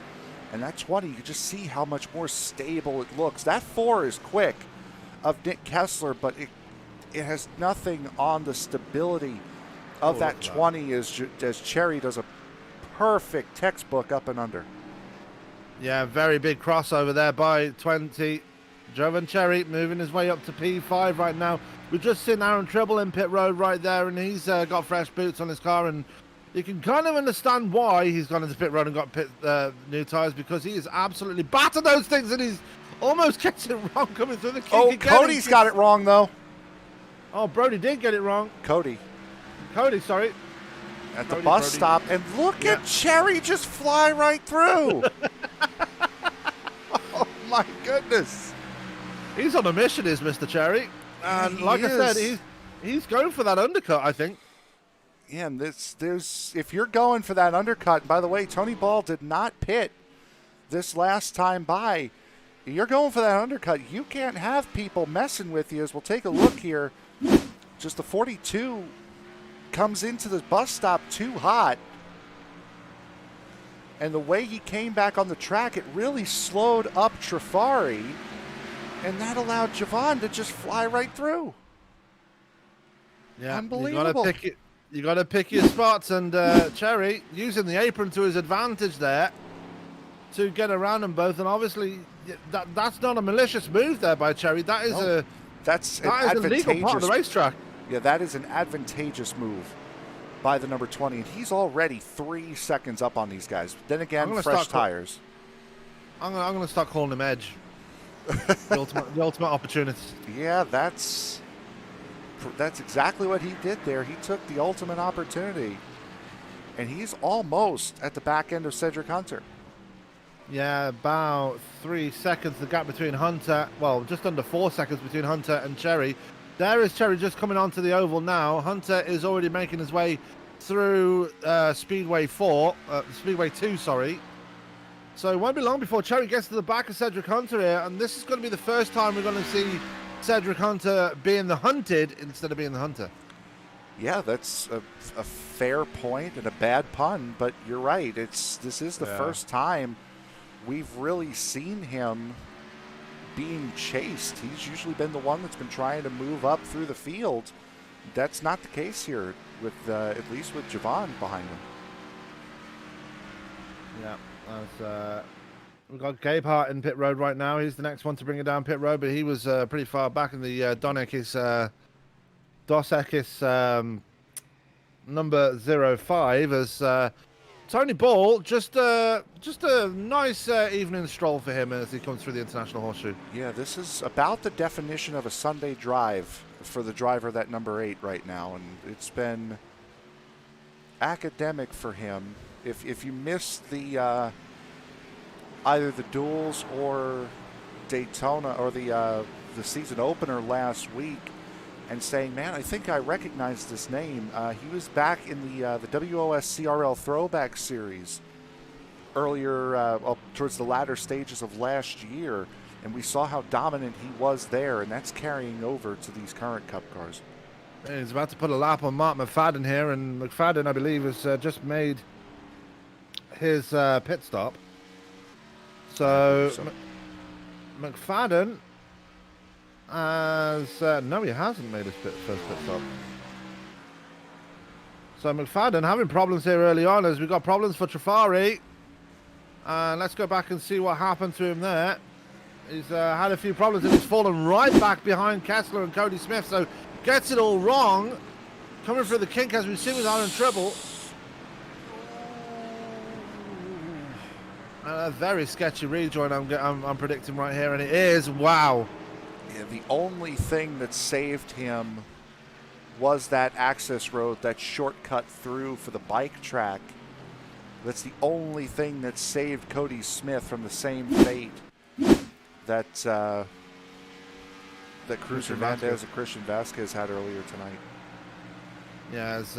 And that 20, you can just see how much more stable it looks. That 4 is quick of Nick Kessler, but it has nothing on the stability of that 20 as Cherry does a perfect textbook up and under. Yeah, very big crossover there by 20. Jovan Cherry moving his way up to P5 right now. We've just seen Aaron Tribble in pit road right there, and he's got fresh boots on his car, and you can kind of understand why he's gone into pit road and got new tyres, because he is absolutely battered those things, and almost gets it wrong coming through the kink. Oh, again. Cody's got it wrong, though. Oh, Brodie did get it wrong. Cody. Sorry. At the bus stop. And look at Cherry just fly right through. Oh, my goodness. He's on a mission, is Mr. Cherry. And like I said, he's going for that undercut, I think. Yeah, and if you're going for that undercut, by the way, Tony Ball did not pit this last time by. You're going for that undercut. You can't have people messing with you. As we'll take a look here, just the 42 comes into the bus stop too hot. And the way he came back on the track, it really slowed up Trifari. And that allowed Javon to just fly right through. Yeah, unbelievable. You got to pick your spots, and Cherry using the apron to his advantage there to get around them both. And obviously, that's not a malicious move there by Cherry. That is a legal part of the racetrack. Yeah, that is an advantageous move by the number 20, and he's already 3 seconds up on these guys. Then again, fresh tires. I'm going to start calling him Edge. the ultimate opportunity. Yeah, that's exactly what he did there. He took the ultimate opportunity, and he's almost at the back end of Cedric Hunter. Yeah, about 3 seconds, the gap between Hunter, well, just under 4 seconds between Hunter and Cherry. There is Cherry just coming onto the oval now. Hunter is already making his way through Speedway 2, sorry. So it won't be long before Cherry gets to the back of Cedric Hunter here, and this is going to be the first time we're going to see Cedric Hunter being the hunted instead of being the hunter. Yeah, that's a fair point and a bad pun, but you're right. This is the first time we've really seen him being chased. He's usually been the one that's been trying to move up through the field. That's not the case here, with at least with Javon behind him. Yeah. We've got Gabe Hart in pit road right now. He's the next one to bring it down pit road, but he was pretty far back in the Dos Equis number 05 as Tony Ball, just a nice evening stroll for him as he comes through the International Horseshoe. Yeah, this is about the definition of a Sunday drive for the driver, that number 8 right now, and it's been academic for him. If you missed the either the duels or Daytona or the season opener last week, and saying, man, I think I recognize this name. He was back in the WOS CRL Throwback Series earlier, towards the latter stages of last year, and we saw how dominant he was there, and that's carrying over to these current Cup cars. And he's about to put a lap on Mark McFadden here, and McFadden, I believe, has just made his pit stop. So McFadden no, he hasn't made his first pit stop. So McFadden having problems here early on, as we've got problems for Trifari. Let's go back and see what happened to him there. He's had a few problems and he's fallen right back behind Kessler and Cody Smith, so gets it all wrong. Coming through the kink as we've seen with Iron Treble. A very sketchy rejoin I'm predicting right here, and it is. Wow. Yeah, the only thing that saved him was that access road, that shortcut through for the bike track. That's the only thing that saved Cody Smith from the same fate that Cruz Hernandez and Christian Vasquez had earlier tonight. Yeah, as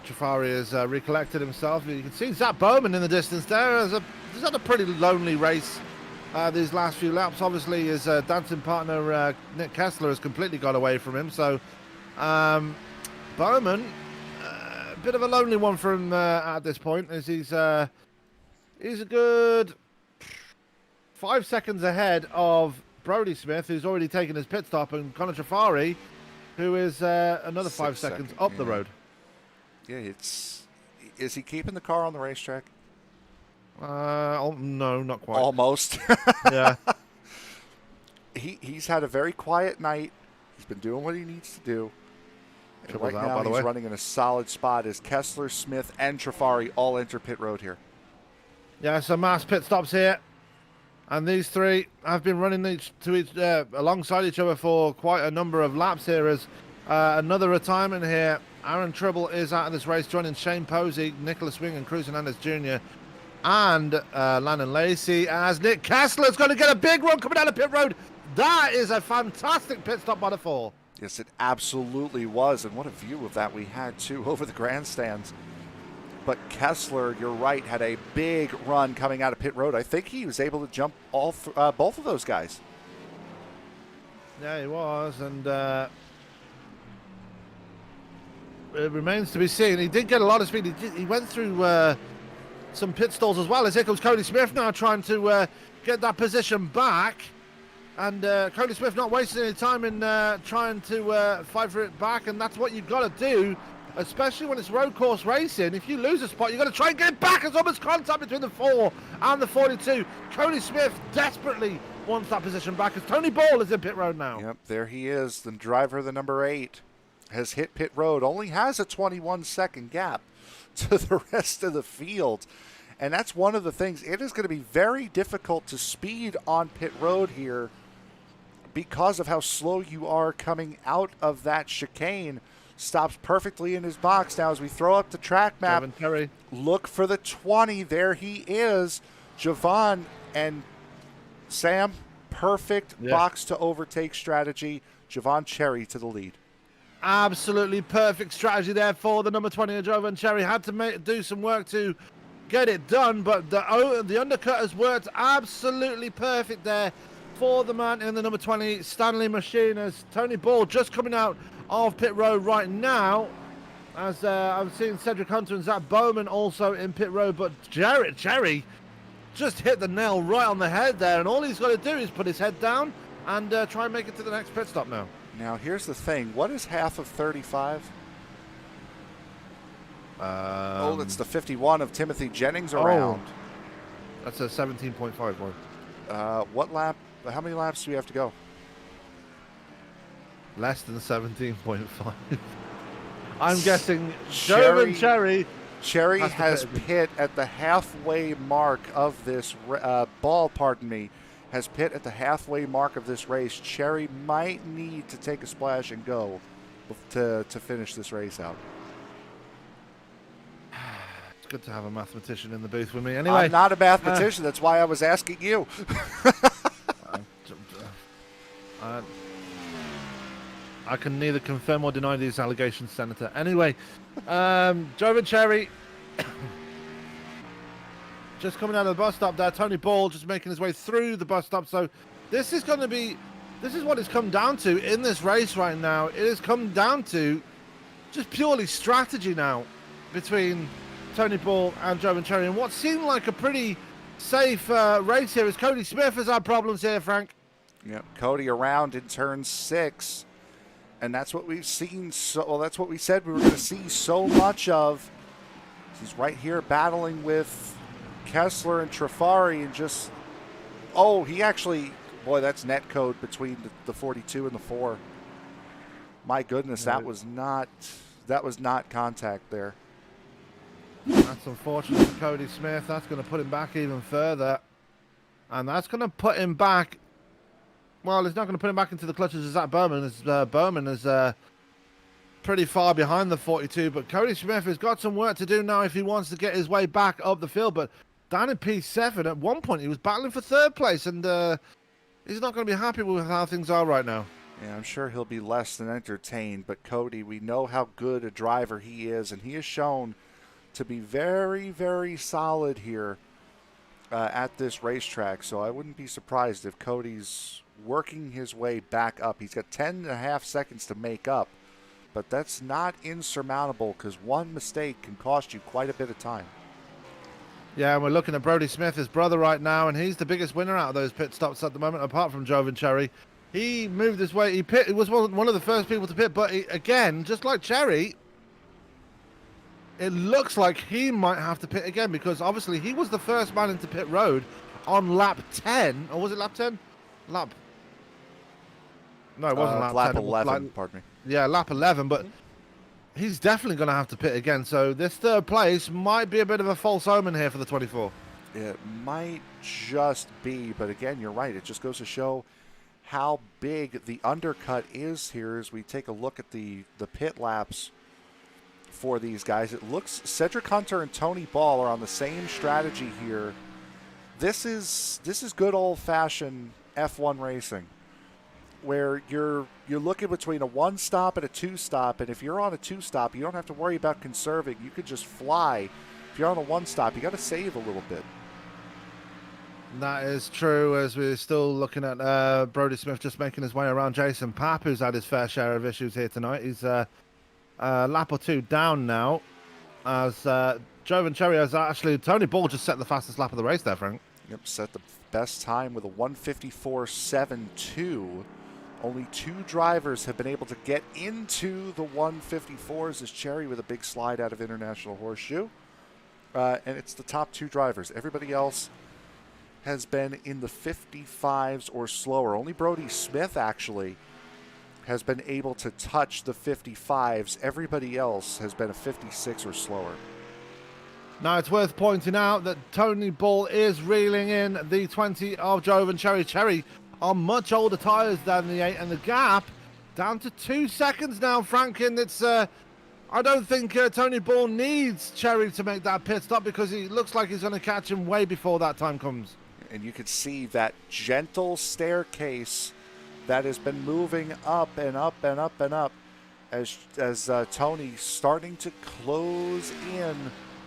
Trifari has recollected himself. You can see Zach Bowman in the distance there. He's had a pretty lonely race these last few laps. Obviously, his dancing partner, Nick Kessler, has completely got away from him. So, Bowman, a bit of a lonely one for him at this point, as he's a good 5 seconds ahead of Brodie Smith, who's already taken his pit stop, and Connor Trifari, who is another 5 seconds up the road. Yeah, is he keeping the car on the racetrack? No, not quite. Almost. Yeah. He's had a very quiet night. He's been doing what he needs to do. And right now he's running in a solid spot as Kessler, Smith, and Trifari all enter pit road here. Yeah, so mass pit stops here. And these three have been running alongside each other for quite a number of laps here. As another retirement here, Aaron Tribble is out of this race, joining Shane Posey, Nicholas Wing, and Cruz Hernandez Jr. and Landon Lacey, as Nick Kessler's going to get a big run coming down the pit road. That is a fantastic pit stop by the 4. Yes, it absolutely was, and what a view of that we had, too, over the grandstands. But Kessler, you're right, had a big run coming out of pit road. I think he was able to jump both of those guys. Yeah, he was, and it remains to be seen. He did get a lot of speed. He went through some pit stalls as well. As here comes Cody Smith now trying to get that position back. And Cody Smith not wasting any time in trying to fight for it back. And that's what you've got to do, especially when it's road course racing. If you lose a spot, you've got to try and get it back. There's almost contact between the 4 and the 42. Cody Smith desperately wants that position back as Tony Ball is in pit road now. Yep, there he is. The driver, the number 8, has hit pit road. Only has a 21-second gap to the rest of the field. And that's one of the things. It is going to be very difficult to speed on pit road here because of how slow you are coming out of that chicane. Stops perfectly in his box. Now as we throw up the track map, look for the 20. There he is. Javon and Sam, perfect box to overtake strategy. Javon Cherry to the lead. Absolutely perfect strategy there for the number 20 of Jovan Cherry. Had to do some work to get it done, but the undercut has worked absolutely perfect there for the man in the number 20, Stanley Machine, as Tony Ball just coming out of pit road right now. As I'm seeing Cedric Hunter and Zach Bowman also in pit road, but Cherry just hit the nail right on the head there, and all he's got to do is put his head down and try and make it to the next pit stop now. Now here's the thing. What is half of 35? That's the 51 of Timothy Jennings around. That's a 17.5 one. What lap? How many laps do we have to go? Less than 17.5. I'm guessing Jovan Cherry has pit at the halfway mark of this has pit at the halfway mark of this race. Cherry might need to take a splash and go to finish this race out. It's good to have a mathematician in the booth with me. Anyway, I'm not a mathematician. That's why I was asking you. I can neither confirm or deny these allegations, Senator. Anyway, Jovan Cherry just coming out of the bus stop there. Tony Ball just making his way through the bus stop. So this is what it's come down to in this race right now. It has come down to just purely strategy now between Tony Ball and Jovan Cherry. And what seemed like a pretty safe race here is Cody Smith has had problems here, Frank. Yeah, Cody around in turn 6. And that's what we've seen. That's what we said we were going to see so much of. He's right here battling with Kessler and Trafari, and just, he actually, that's net code between the 42 and the 4. My goodness, that was not contact there. That's unfortunate for Cody Smith. That's going to put him back even further, and that's going to put him back. Well, it's not going to put him back into the clutches of Zach Bowman, as Bowman is pretty far behind the 42. But Cody Smith has got some work to do now if he wants to get his way back up the field. But down in P7, at one point, he was battling for 3rd place, and he's not going to be happy with how things are right now. Yeah, I'm sure he'll be less than entertained. But Cody, we know how good a driver he is, and he has shown to be very, very solid here at this racetrack. So I wouldn't be surprised if Cody's working his way back up. He's got 10.5 seconds to make up, but that's not insurmountable because one mistake can cost you quite a bit of time. Yeah, and we're looking at Brodie Smith, his brother, right now, and he's the biggest winner out of those pit stops at the moment, apart from Jovan Cherry. He moved his way. He was one of the first people to pit, but again, just like Cherry, it looks like he might have to pit again because obviously he was the first man into pit road on lap 10, or was it lap 10? No, it wasn't lap 10. 11, pardon me. Yeah, lap 11, but he's definitely going to have to pit again. So this 3rd place might be a bit of a false omen here for the 24. It might just be, but again, you're right. It just goes to show how big the undercut is here as we take a look at the pit laps for these guys. It looks Cedric Hunter and Tony Ball are on the same strategy here. This is good old-fashioned F1 racing, where you're looking between a one stop and a two stop, and if you're on a two stop, you don't have to worry about conserving. You could just fly. If you're on a one stop, you got to save a little bit. That is true, as we're still looking at Brodie Smith just making his way around Jason Papp, who's had his fair share of issues here tonight. He's a lap or two down now, as Jovan Cherry has actually... Tony Ball just set the fastest lap of the race there, Frank. Yep, set the best time with a 1:54.72. Only 2 drivers have been able to get into the 154s, as Cherry with a big slide out of International Horseshoe. And it's the top 2 drivers. Everybody else has been in the 55s or slower. Only Brodie Smith actually has been able to touch the 55s. Everybody else has been a 56 or slower. Now, it's worth pointing out that Tony Ball is reeling in the 20 of Jovan Cherry. Cherry on much older tyres than the 8, and the gap down to 2 seconds now, Franken. It's I don't think Tony Ball needs Cherry to make that pit stop, because he looks like he's going to catch him way before that time comes. And you can see that gentle staircase that has been moving up and up and up and up as Tony starting to close in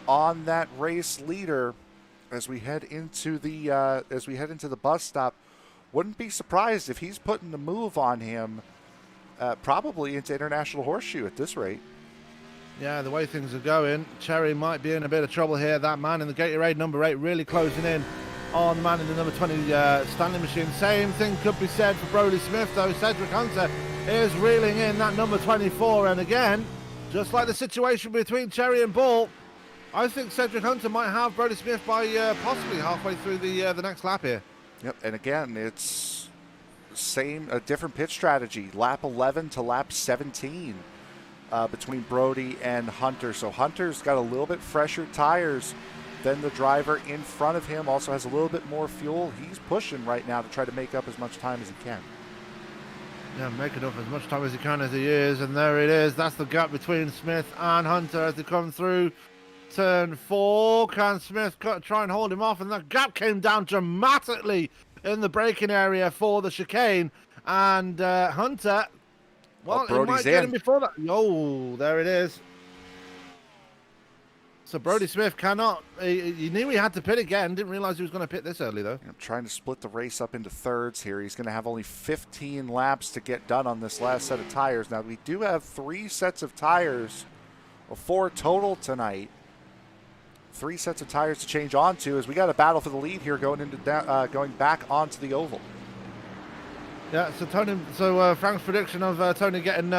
on that race leader as we head into the bus stop. Wouldn't be surprised if he's putting the move on him, probably into International Horseshoe at this rate. Yeah, the way things are going, Cherry might be in a bit of trouble here. That man in the Gatorade number 8 really closing in on the man in the number 20 standing machine. Same thing could be said for Brodie Smith, though. Cedric Hunter is reeling in that number 24, and again, just like the situation between Cherry and Ball, I think Cedric Hunter might have Brodie Smith by possibly halfway through the next lap here. Yep, and again, it's a different pit strategy, lap 11 to lap 17 between Brodie and Hunter. So Hunter's got a little bit fresher tires than the driver in front of him, also has a little bit more fuel. He's pushing right now to try to make up as much time as he can. Yeah, making up as much time as he can as he is, and there it is. That's the gap between Smith and Hunter as they come through turn 4. Can Smith try and hold him off? And that gap came down dramatically in the braking area for the chicane. And Hunter, well, he might get him before that. Oh, there it is. So Brodie Smith cannot... He knew he had to pit again. Didn't realize he was going to pit this early, though. I'm trying to split the race up into thirds here. He's going to have only 15 laps to get done on this last set of tires. Now, we do have 3 sets of tires, or 4 total tonight. 3 sets of tires to change onto, as we got a battle for the lead here going back onto the oval. Yeah, so Frank's prediction of Tony getting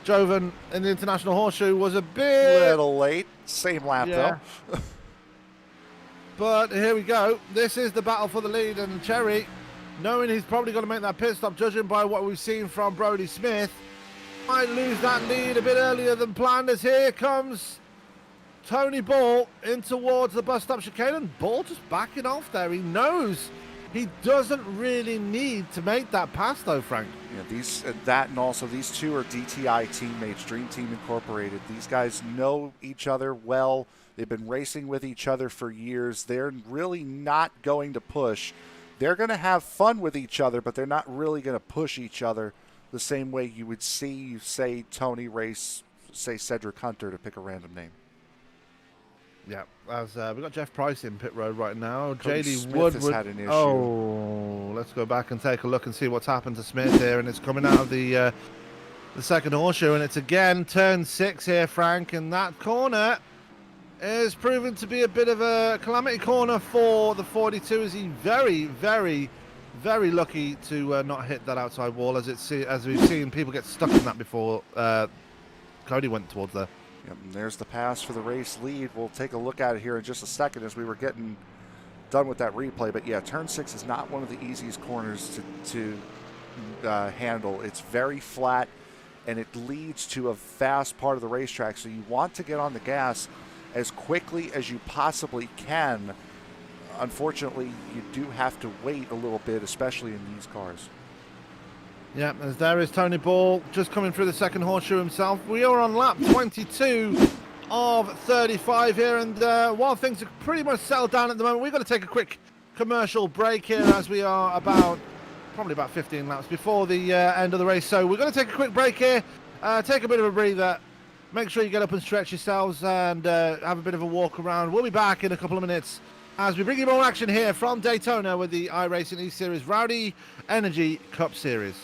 Jovan in the International Horseshoe was a bit... little late. Same lap, though. But here we go. This is the battle for the lead, and Cherry, knowing he's probably going to make that pit stop, judging by what we've seen from Brodie Smith, might lose that lead a bit earlier than planned, as here comes Tony Ball in towards the bus stop chicane, and Ball just backing off there. He knows he doesn't really need to make that pass, though, Frank. Yeah, that and also these 2 are DTI teammates, Dream Team Incorporated. These guys know each other well. They've been racing with each other for years. They're really not going to push. They're going to have fun with each other, but they're not really going to push each other the same way you would see, say, Tony race, say, Cedric Hunter, to pick a random name. Yeah, as we've got Jeff Price in pit road right now. Cody JD Smith Woodward has had an issue. Oh, let's go back and take a look and see what's happened to Smith here. And it's coming out of the second horseshoe, and it's again turn 6 here, Frank. And that corner is proven to be a bit of a calamity corner for the 42. Is he very, very, very lucky to not hit that outside wall, as we've seen people get stuck in that before. Cody went towards there. Yep, and there's the pass for the race lead. We'll take a look at it here in just a second as we were getting done with that replay. But yeah, turn 6 is not one of the easiest corners to handle. It's very flat, and it leads to a fast part of the racetrack. So you want to get on the gas as quickly as you possibly can unfortunately, you do have to wait a little bit, especially in these cars. Yeah, as there is Tony Ball just coming through the second horseshoe himself. We are on lap 22 of 35 here, and while things are pretty much settled down at the moment, we've got to take a quick commercial break here as we are probably about 15 laps before the end of the race. So we're going to take a quick break here, take a bit of a breather, make sure you get up and stretch yourselves and have a bit of a walk around. We'll be back in a couple of minutes as we bring you more action here from Daytona with the iRacing E-Series Rowdy Energy Cup Series.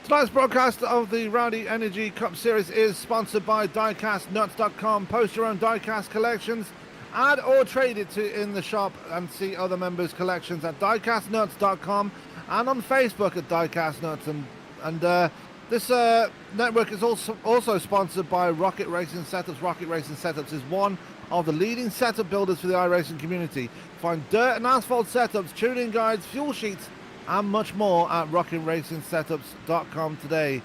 Tonight's broadcast of the Rowdy Energy Cup Series is sponsored by diecastnuts.com. Post your own diecast collections, add or trade it in the shop, and see other members' collections at diecastnuts.com and on Facebook at diecastnuts. And this network is also sponsored by Rocket Racing Setups. Rocket Racing Setups is one of the leading setup builders for the iRacing community. Find dirt and asphalt setups, tuning guides, fuel sheets, and much more at rocketracingsetups.com today.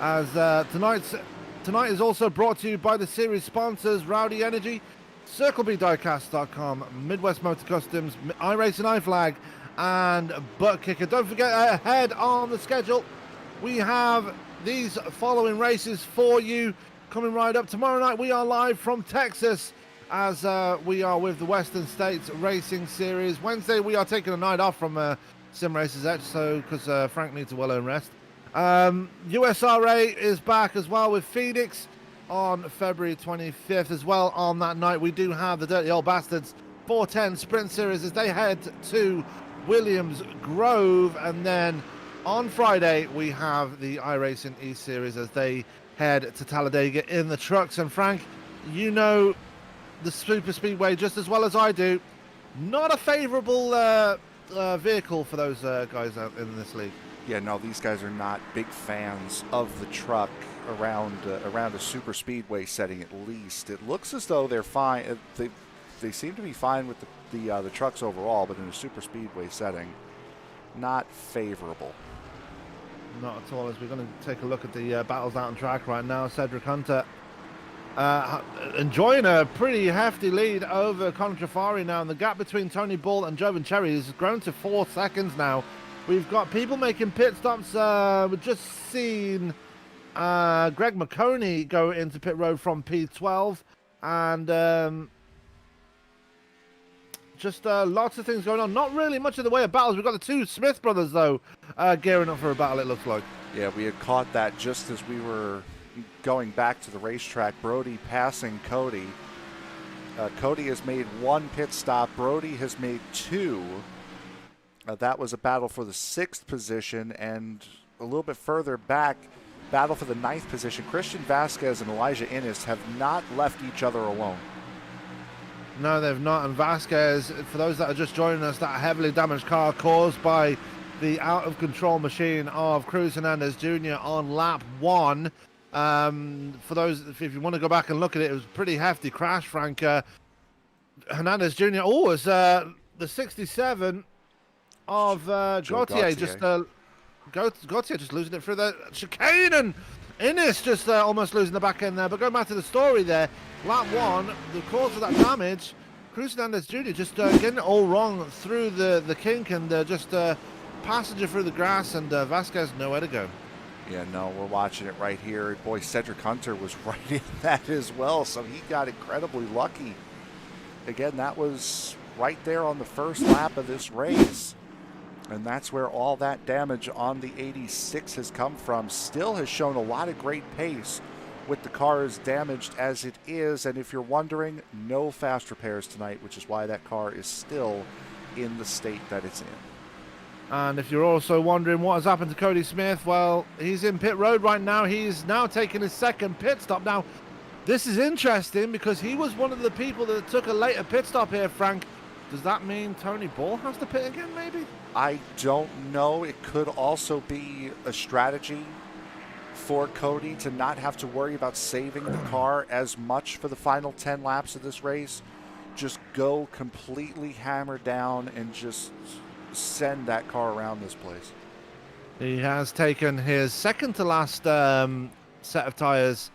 As tonight is also brought to you by the series sponsors Rowdy Energy, CircleBDiecast.com, Midwest Motor Customs, iRacing iFlag, and Butt Kicker. Don't forget, ahead on the schedule, we have these following races for you coming right up. Tomorrow night we are live from Texas as we are with the Western States Racing Series. Wednesday we are taking a night off from Sim Racers Edge, so because Frank needs a well-earned rest. USRA is back as well with Phoenix on February 25th as well. On that night we do have the Dirty Old Bastards 410 Sprint Series as they head to Williams Grove, and then on Friday we have the iRacing E-Series as they head to Talladega in the trucks. And Frank, you know the Super Speedway just as well as I do. Not a favourable vehicle for those guys out in this league. Yeah, no, these guys are not big fans of the truck around a super speedway setting. At least it looks as though they're fine. They seem to be fine with the trucks overall, but in a super speedway setting, not favorable. Not at all. As we're going to take a look at the battles out on track right now, Cedric Hunter enjoying a pretty hefty lead over Conor Trafari now, and the gap between Tony Ball and Jovan Cherry has grown to 4 seconds now. We've got people making pit stops. We've just seen Greg McConey go into pit road from P12, and just lots of things going on. Not really much in the way of battles. We've got the two Smith brothers, though, gearing up for a battle, it looks like. Yeah, we had caught that just as we were going back to the racetrack. Brodie passing Cody. Cody has made 1 pit stop. Brodie has made 2. That was a battle for the 6th position, and a little bit further back, battle for the 9th position. Christian Vasquez and Elijah Innes have not left each other alone. No, they've not. And Vasquez, for those that are just joining us, that heavily damaged car caused by the out-of-control machine of Cruz Hernandez Jr. on lap 1. For those, if you want to go back and look at it, it was a pretty hefty crash, Frank. Hernandez Jr. Oh, it's the 67 of Gautier. Just Gautier just losing it through the chicane, and Innes just almost losing the back end there. But going back to the story there, lap 1, the cause of that damage, Cruz Hernandez Jr. just getting it all wrong through the kink, and just passenger through the grass, and Vasquez nowhere to go. Yeah, no, we're watching it right here. Boy, Cedric Hunter was right in that as well, so he got incredibly lucky. Again, that was right there on the first lap of this race. And that's where all that damage on the 86 has come from. Still has shown a lot of great pace with the car as damaged as it is. And if you're wondering, no fast repairs tonight, which is why that car is still in the state that it's in. And if you're also wondering what has happened to Cody Smith, well, he's in pit road right now. He's now taking his 2nd pit stop. Now, this is interesting because he was one of the people that took a later pit stop here, Frank. Does that mean Tony Ball has to pit again, maybe? I don't know. It could also be a strategy for Cody to not have to worry about saving the car as much for the final 10 laps of this race. Just go completely hammer down and just send that car around this place. He has taken his 2nd to last set of tyres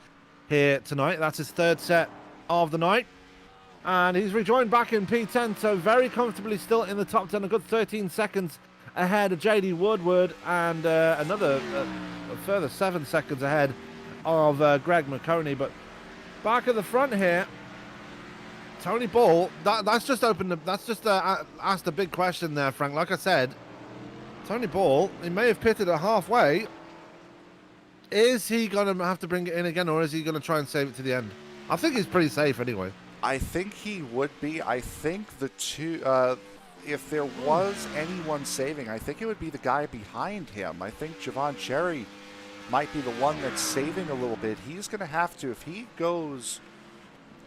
here tonight. That's his 3rd set of the night. And he's rejoined back in P10, so very comfortably still in the top 10, a good 13 seconds ahead of JD Woodward, and a further 7 seconds ahead of Greg McConey. But back at the front here, Tony Ball, that's just asked a big question there, Frank. Like I said, Tony Ball, he may have pitted at halfway. Is he going to have to bring it in again, or is he going to try and save it to the end? I think he's pretty safe anyway. I think he would be. I think the two, if there was anyone saving, I think it would be the guy behind him. I think Jovan Cherry might be the one that's saving a little bit. He's going to have to, if he goes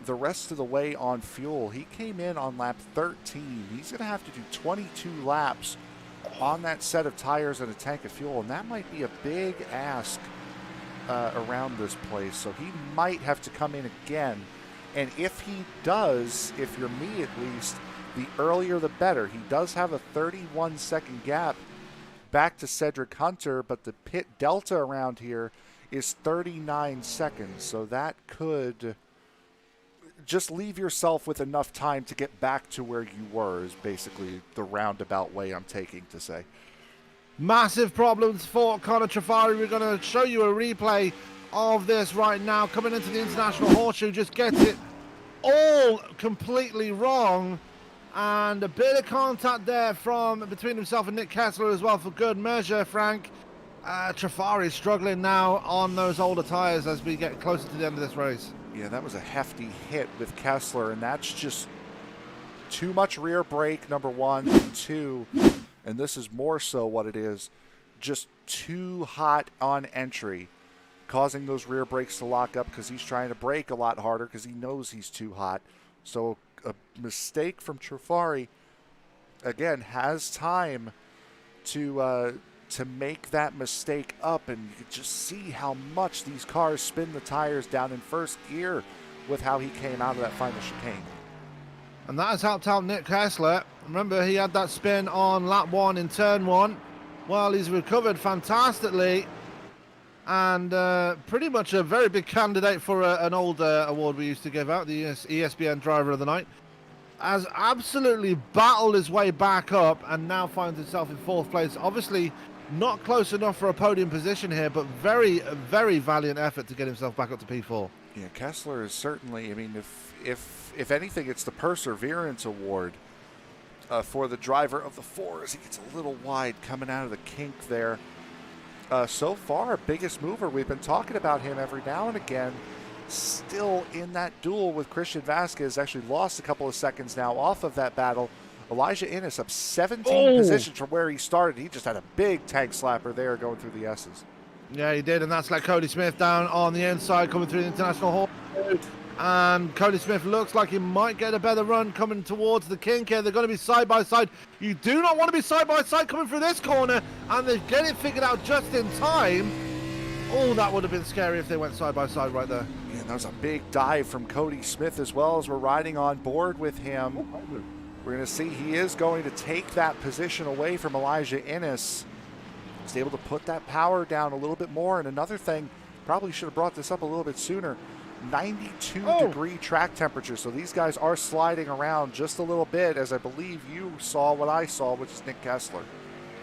the rest of the way on fuel, he came in on lap 13. He's going to have to do 22 laps on that set of tires and a tank of fuel, and that might be a big ask around this place. So he might have to come in again. And if he does, if you're me at least, the earlier the better. He does have a 31-second gap back to Cedric Hunter, but the pit delta around here is 39 seconds. So that could just leave yourself with enough time to get back to where you were, is basically the roundabout way I'm taking to say. Massive problems for Conor Trafari. We're going to show you a replay of this right now. Coming into the International Horseshoe, just gets it all completely wrong, and a bit of contact there from between himself and Nick Kessler as well for good measure, Frank. Trafari struggling now on those older tires as we get closer to the end of this race. Yeah, that was a hefty hit with Kessler, and that's just too much rear brake, number one, and two, and this is more so what it is, just too hot on entry, causing those rear brakes to lock up because he's trying to brake a lot harder because he knows he's too hot. So a mistake from Trafari again, has time to make that mistake up, and you can just see how much these cars spin the tires down in first gear with how he came out of that final chicane. And that has helped out Nick Kessler. Remember, he had that spin on lap 1 in turn 1. Well, he's recovered fantastically, and pretty much a very big candidate for an old award we used to give out, the ESPN Driver of the Night. Has absolutely battled his way back up and now finds himself in 4th place. Obviously, not close enough for a podium position here, but very, very valiant effort to get himself back up to P4. Yeah, Kessler is certainly, I mean, if anything, it's the Perseverance Award for the driver of the 4s. He gets a little wide coming out of the kink there. So far, biggest mover. We've been talking about him every now and again. Still in that duel with Christian Vasquez. Actually lost a couple of seconds now off of that battle. Elijah Innes up 17 positions from where he started. He just had a big tank slapper there going through the S's. Yeah, he did, and that's like Cody Smith down on the inside coming through the International Hall. And Cody Smith looks like he might get a better run coming towards the kink here. They're going to be side by side. You do not want to be side by side coming through this corner, and they get it figured out just in time. Oh, that would have been scary if they went side by side right there. Yeah, that was a big dive from Cody Smith as well as we're riding on board with him. We're going to see he is going to take that position away from Elijah Innes. He's able to put that power down a little bit more. And another thing, probably should have brought this up a little bit sooner, 92-degree track temperature. So these guys are sliding around just a little bit, as I believe you saw what I saw, which is Nick Kessler.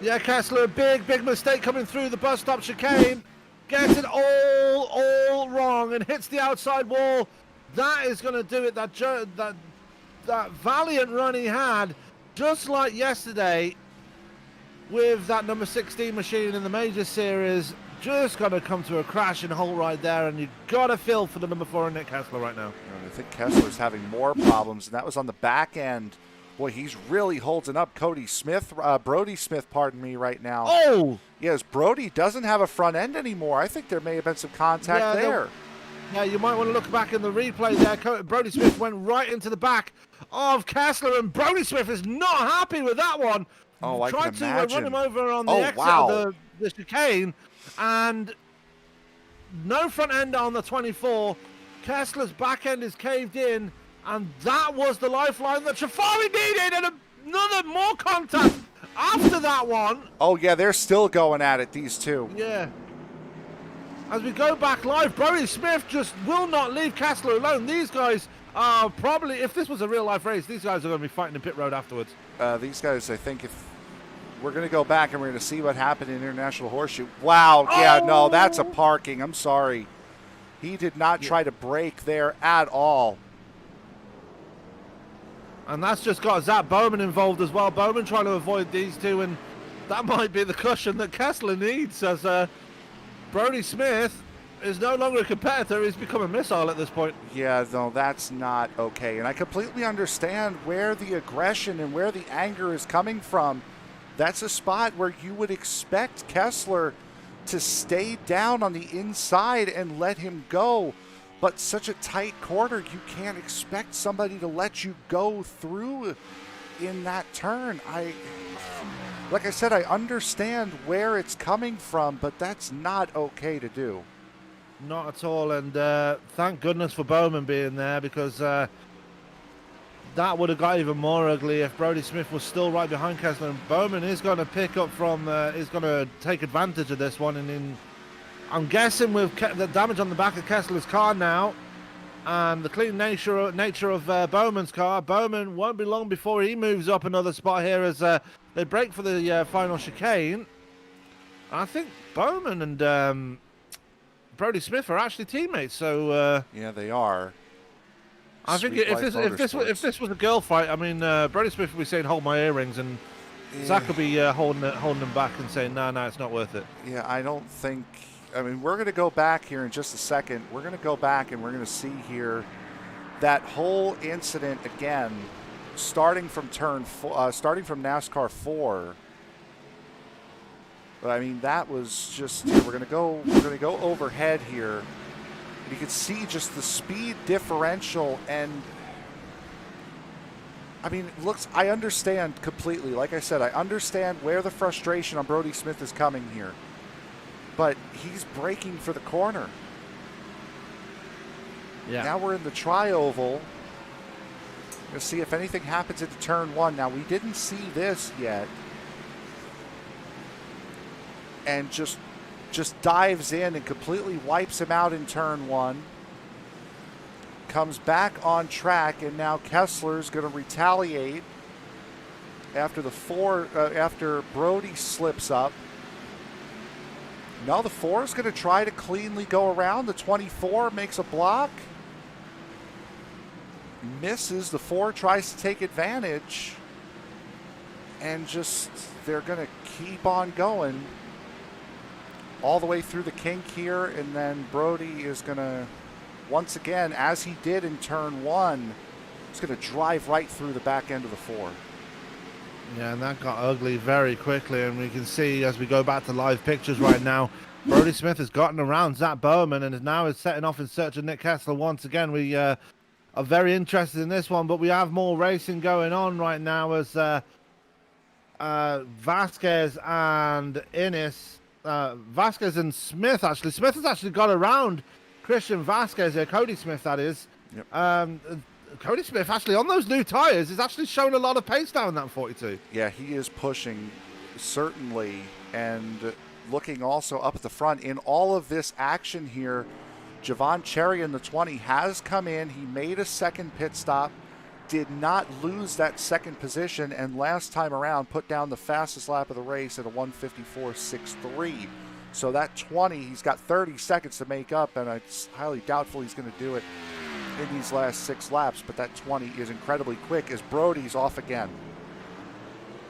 Yeah, Kessler, big mistake coming through the bus stop chicane. Gets it all wrong and hits the outside wall. That is going to do it. That valiant run he had, just like yesterday with that number 16 machine in the major series, just going to come to a crash and halt right there, and you've got to feel for the number 4 Nick Kessler right now. I think Kessler's having more problems, and that was on the back end. Boy, he's really holding up Brodie Smith, pardon me, right now. Oh! Yes, Brodie doesn't have a front end anymore. I think there may have been some contact there. Yeah, you might want to look back in the replay there. Brodie Smith went right into the back of Kessler, and Brodie Smith is not happy with that one. Oh, I Tried can imagine. to run him over on the exit of the chicane, and no front end on the 24. Kessler's back end is caved in, and that was the lifeline that Trafari needed, and another more contact after that one. Oh, yeah, they're still going at it, these two. Yeah. As we go back live, Brodie Smith just will not leave Kessler alone. These guys are probably, if this was a real-life race, these guys are going to be fighting in pit road afterwards. These guys, I think, if we're going to go back and we're going to see what happened in International Horseshoe. Wow, yeah, no, that's a parking. I'm sorry. He did not try to brake there at all. And that's just got Zach Bowman involved as well. Bowman trying to avoid these two, and that might be the cushion that Kessler needs, as Brodie Smith is no longer a competitor. He's become a missile at this point. Yeah, no, that's not okay. And I completely understand where the aggression and where the anger is coming from. That's a spot where you would expect Kessler to stay down on the inside and let him go. But such a tight corner, you can't expect somebody to let you go through in that turn. Like I said, I understand where it's coming from, but that's not okay to do. Not at all, and thank goodness for Bowman being there, because that would have got even more ugly if Brodie Smith was still right behind Kessler. And Bowman is going to pick up from, is going to take advantage of this one, and I'm guessing with the damage on the back of Kessler's car now, and the clean nature of Bowman's car, Bowman won't be long before he moves up another spot here as they break for the final chicane. I think Bowman and Brodie Smith are actually teammates, so yeah, they are. I think if this was a girl fight, I mean, Brodie Smith would be saying, "Hold my earrings," and Zach would be holding them back and saying, "No, it's not worth it." Yeah, I don't think. I mean, we're going to go back here in just a second. We're going to go back and we're going to see here that whole incident again, starting from starting from NASCAR 4. But I mean, that was just. We're going to go overhead here. You can see just the speed differential, and I mean, I understand completely. Like I said, I understand where the frustration on Brodie Smith is coming here. But he's braking for the corner. Yeah. Now we're in the tri-oval. Going to see if anything happens into turn one. Now, we didn't see this yet. And just dives in and completely wipes him out in turn one. Comes back on track, and now Kessler's going to retaliate after after Brodie slips up. Now the 4 is going to try to cleanly go around. The 24 makes a block. Misses. The 4 tries to take advantage. And they're going to keep on going all the way through the kink here. And then Brodie is going to, once again, as he did in turn one, he's going to drive right through the back end of the 4. Yeah, and that got ugly very quickly, and we can see as we go back to live pictures right now, Brodie Smith has gotten around Zach Bowman and is now setting off in search of Nick Kessler once again. We are very interested in this one, but we have more racing going on right now as Vasquez and Vasquez and Smith, actually. Smith has actually got around Christian Vasquez here, Cody Smith, that is. Yep. Cody Smith, actually, on those new tyres, is actually showing a lot of pace down in that 42. Yeah, he is pushing, certainly, and looking also up at the front. In all of this action here, Javon Cherry in the 20 has come in. He made a second pit stop, did not lose that second position, and last time around put down the fastest lap of the race at a 1:54.63. So that 20, he's got 30 seconds to make up, and it's highly doubtful he's going to do it in these last 6 laps, but that 20 is incredibly quick as Brodie's off again.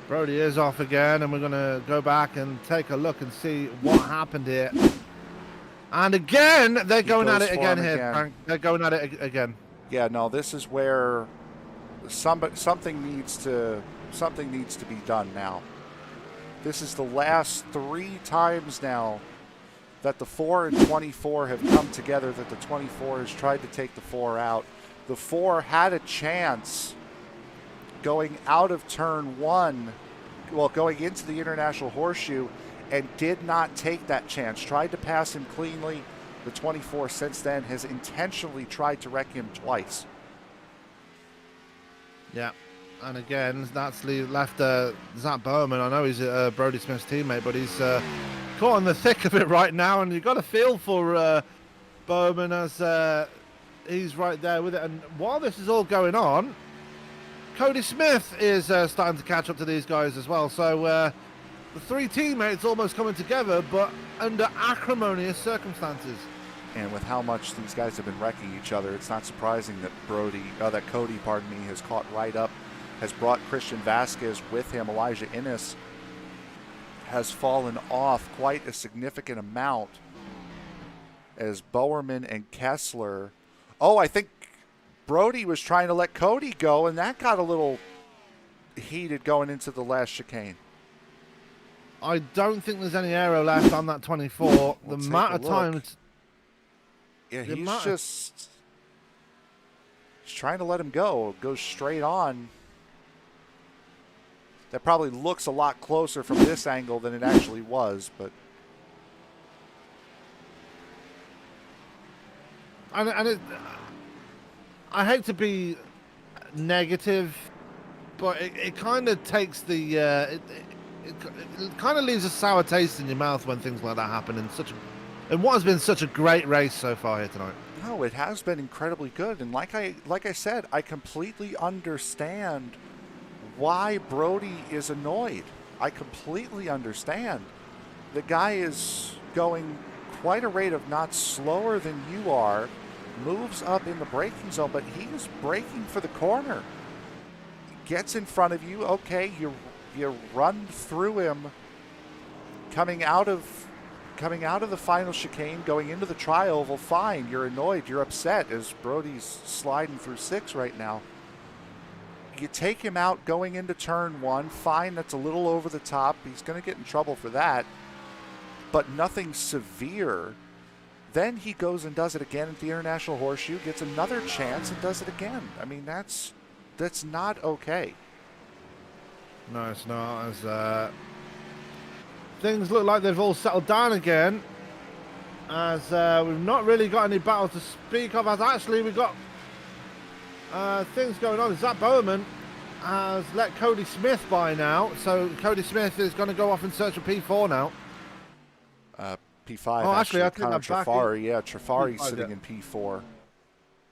Brodie is off again, and we're going to go back and take a look and see what happened here. And again, they're going at it again here, Frank. They're going at it again. Yeah, no, this is where something needs to be done now. This is the last 3 times now that the 4 and 24 have come together, that the 24 has tried to take the 4 out. The 4 had a chance going out of turn 1, well, going into the International Horseshoe, and did not take that chance. Tried to pass him cleanly. The 24 since then has intentionally tried to wreck him twice. Yeah. And again, that's left Zach Bowman. I know he's Brodie Smith's teammate, but he's caught in the thick of it right now, and you've got to feel for Bowman as he's right there with it. And while this is all going on, Cody Smith is starting to catch up to these guys as well. So the 3 teammates almost coming together, but under acrimonious circumstances. And with how much these guys have been wrecking each other, it's not surprising that Cody, has caught right up, has brought Christian Vasquez with him. Elijah Innes has fallen off quite a significant amount as Bowman and Kessler. Oh, I think Brodie was trying to let Cody go, and that got a little heated going into the last chicane. I don't think there's any aero left on that 24. We'll the amount of times... Yeah, he's just trying to let him go. Goes straight on. That probably looks a lot closer from this angle than it actually was, but... And I hate to be negative, but it kind of takes the... it kind of leaves a sour taste in your mouth when things like that happen in what has been such a great race so far here tonight. No, it has been incredibly good, and like I said, I completely understand why Brodie is annoyed. I completely understand. The guy is going quite a rate of knots slower than you are, moves up in the braking zone, but he is braking for the corner. Gets in front of you, okay, you run through him coming out of the final chicane, going into the tri-oval. Fine, you're annoyed, you're upset as Brodie's sliding through 6 right now. You take him out going into turn 1, fine, that's a little over the top. He's going to get in trouble for that, but nothing severe. Then he goes and does it again at the International Horseshoe, gets another chance and does it again. I mean, that's That's not okay. No, it's not. As things look like they've all settled down again. As we've not really got any battle to speak of. As actually we've got things going on. Is that Bowman has let Cody Smith by now. So Cody Smith is going to go off in search of P4 now. P5. Oh, actually, I think Connor I'm back Trafari. Yeah, Trafari's P5, sitting yeah. in P4.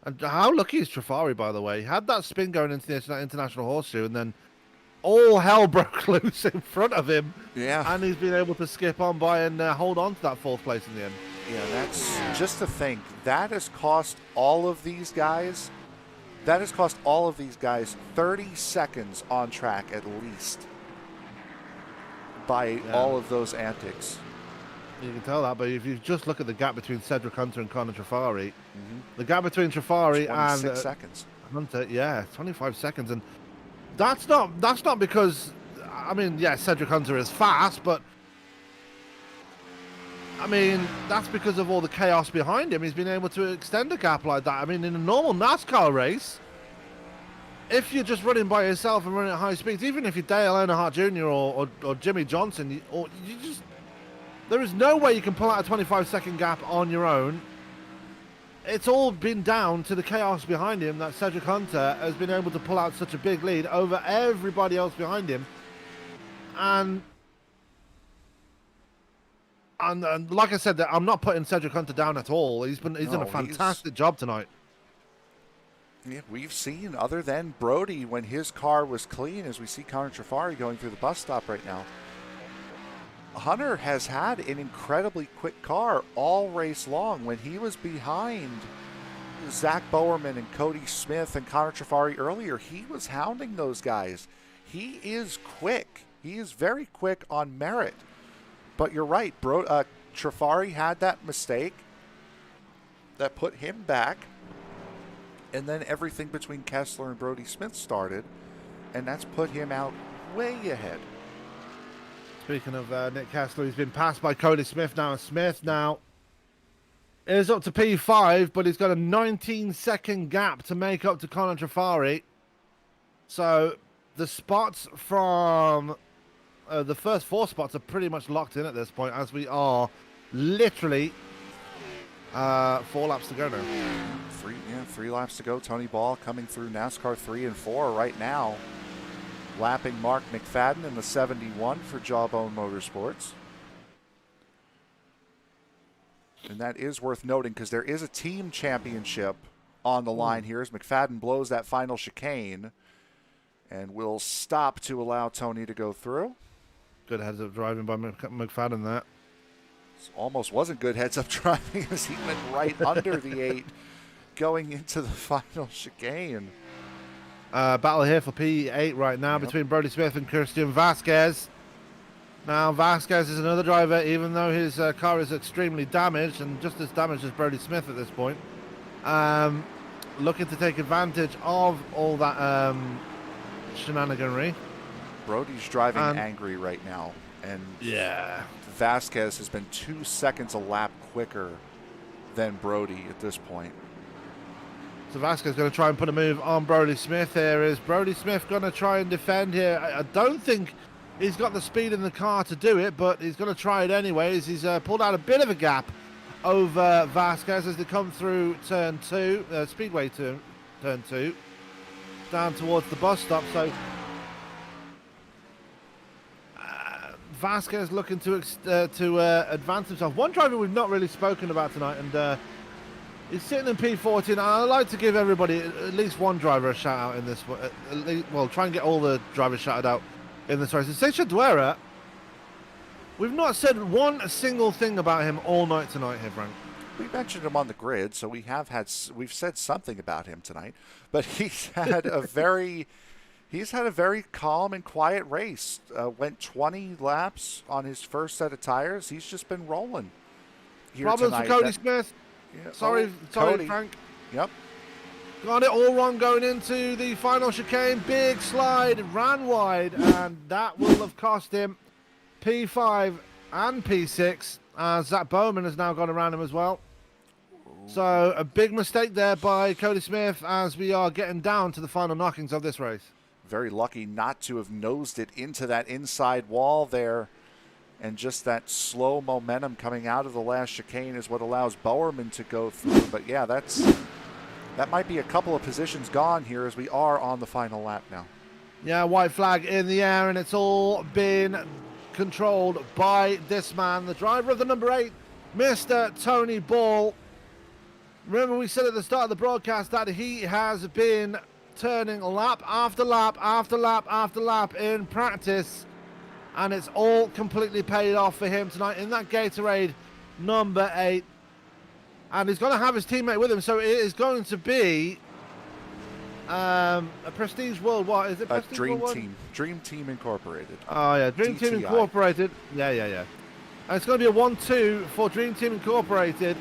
And how lucky is Trafari, by the way? He had that spin going into the international horseshoe, and then all hell broke loose in front of him. Yeah. And he's been able to skip on by and hold on to that fourth place in the end. Yeah, that's just to think. That has cost all of these guys. 30 seconds on track at least by all of those antics. You can tell that, but if you just look at the gap between Cedric Hunter and Connor Trafari, the gap between Trafari and seconds. Hunter, 25 seconds, and that's not because, I mean, yeah, Cedric Hunter is fast, but I mean that's because of all the chaos behind him. He's been able to extend a gap like that. I mean, in a normal NASCAR race, if you're just running by yourself and running at high speeds, even if you're Dale Earnhardt Jr. or Jimmy Johnson, there is no way you can pull out a 25-second gap on your own. It's all been down to the chaos behind him that Cedric Hunter has been able to pull out such a big lead over everybody else behind him. And like I said, I'm not putting Cedric Hunter down at all. He's done a fantastic job tonight. Yeah, we've seen, other than Brodie, when his car was clean, as we see Connor Trafari going through the bus stop right now, Hunter has had an incredibly quick car all race long. When he was behind Zach Bowerman and Cody Smith and Connor Trafari earlier, he was hounding those guys. He is quick. He is very quick on merit. But you're right, Trafari had that mistake that put him back. And then everything between Kessler and Brodie Smith started, and that's put him out way ahead. Speaking of Nick Kessler, he's been passed by Cody Smith now. Smith now is up to P5, but he's got a 19-second gap to make up to Connor Trafari. So the spots from the first 4 spots are pretty much locked in at this point, as we are literally 4 laps to go now. 3 laps to go. Tony Ball coming through NASCAR 3 and 4 right now, lapping Mark McFadden in the 71 for Jawbone Motorsports. And that is worth noting because there is a team championship on the line here as McFadden blows that final chicane and will stop to allow Tony to go through. Good heads-up driving by McFadden there. Almost wasn't good heads-up driving as he went right under the 8 going into the final chicane. Battle here for P8 right now between Brodie Smith and Christian Vasquez. Now Vasquez is another driver, even though his car is extremely damaged and just as damaged as Brodie Smith at this point. Looking to take advantage of all that shenaniganry. Brodie's driving angry right now, and Vasquez has been 2 seconds a lap quicker than Brodie at this point. So Vasquez going to try and put a move on Brodie Smith here. Is Brodie Smith going to try and defend here? I don't think he's got the speed in the car to do it, but he's going to try it anyways. He's pulled out a bit of a gap over Vasquez as they come through turn 2, Speedway turn 2, down towards the bus stop. So Vasquez looking to advance himself. One driver we've not really spoken about tonight, and he's sitting in P14. And I'd like to give everybody, at least one driver, a shout out in this. Well, try and get all the drivers shouted out in this race. Seixas Duera, we've not said one single thing about him all night tonight here, Frank. We mentioned him on the grid, so we've said something about him tonight. But he's had a very calm and quiet race. Went 20 laps on his first set of tires. He's just been rolling here Problems tonight. for Cody Smith. Yeah, sorry, Cody. Frank. Yep. Got it all wrong going into the final chicane. Big slide, ran wide, and that will have cost him P5 and P6, as Zach Bowman has now gone around him as well. So a big mistake there by Cody Smith as we are getting down to the final knockings of this race. Very lucky not to have nosed it into that inside wall there. And just that slow momentum coming out of the last chicane is what allows Bowman to go through. But yeah, that might be a couple of positions gone here as we are on the final lap now. Yeah, white flag in the air, and it's all been controlled by this man, the driver of the number 8, Mr. Tony Ball. Remember, we said at the start of the broadcast that he has been turning lap after lap after lap after lap in practice, and it's all completely paid off for him tonight in that Gatorade number 8. And he's going to have his teammate with him, so it is going to be a Prestige World. What is it? Prestige Dream World Team. Dream Team Incorporated. Oh, yeah. Dream Team DTI. Incorporated. Yeah. And it's going to be a 1-2 for Dream Team Incorporated.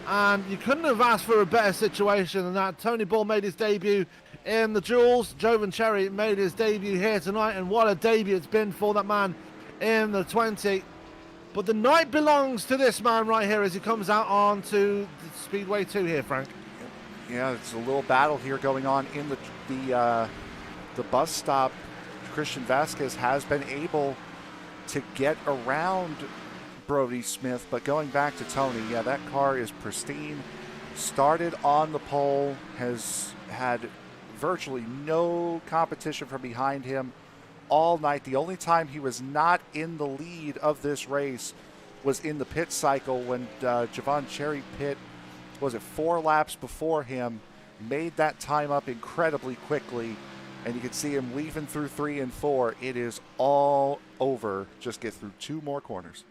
And you couldn't have asked for a better situation than that. Tony Ball made his debut in the Jewels. Jovan Cherry made his debut here tonight. And what a debut it's been for that man in the 20. But the night belongs to this man right here as he comes out onto the Speedway 2 here, Frank. Yeah, it's a little battle here going on in the bus stop. Christian Vasquez has been able to get around Brodie Smith, but going back to Tony, yeah, that car is pristine. Started on the pole, has had virtually no competition from behind him all night. The only time he was not in the lead of this race was in the pit cycle when Jovan Cherry pit, was it 4 laps before him, made that time up incredibly quickly, and you can see him weaving through 3 and 4. It is all over. Just get through 2 more corners.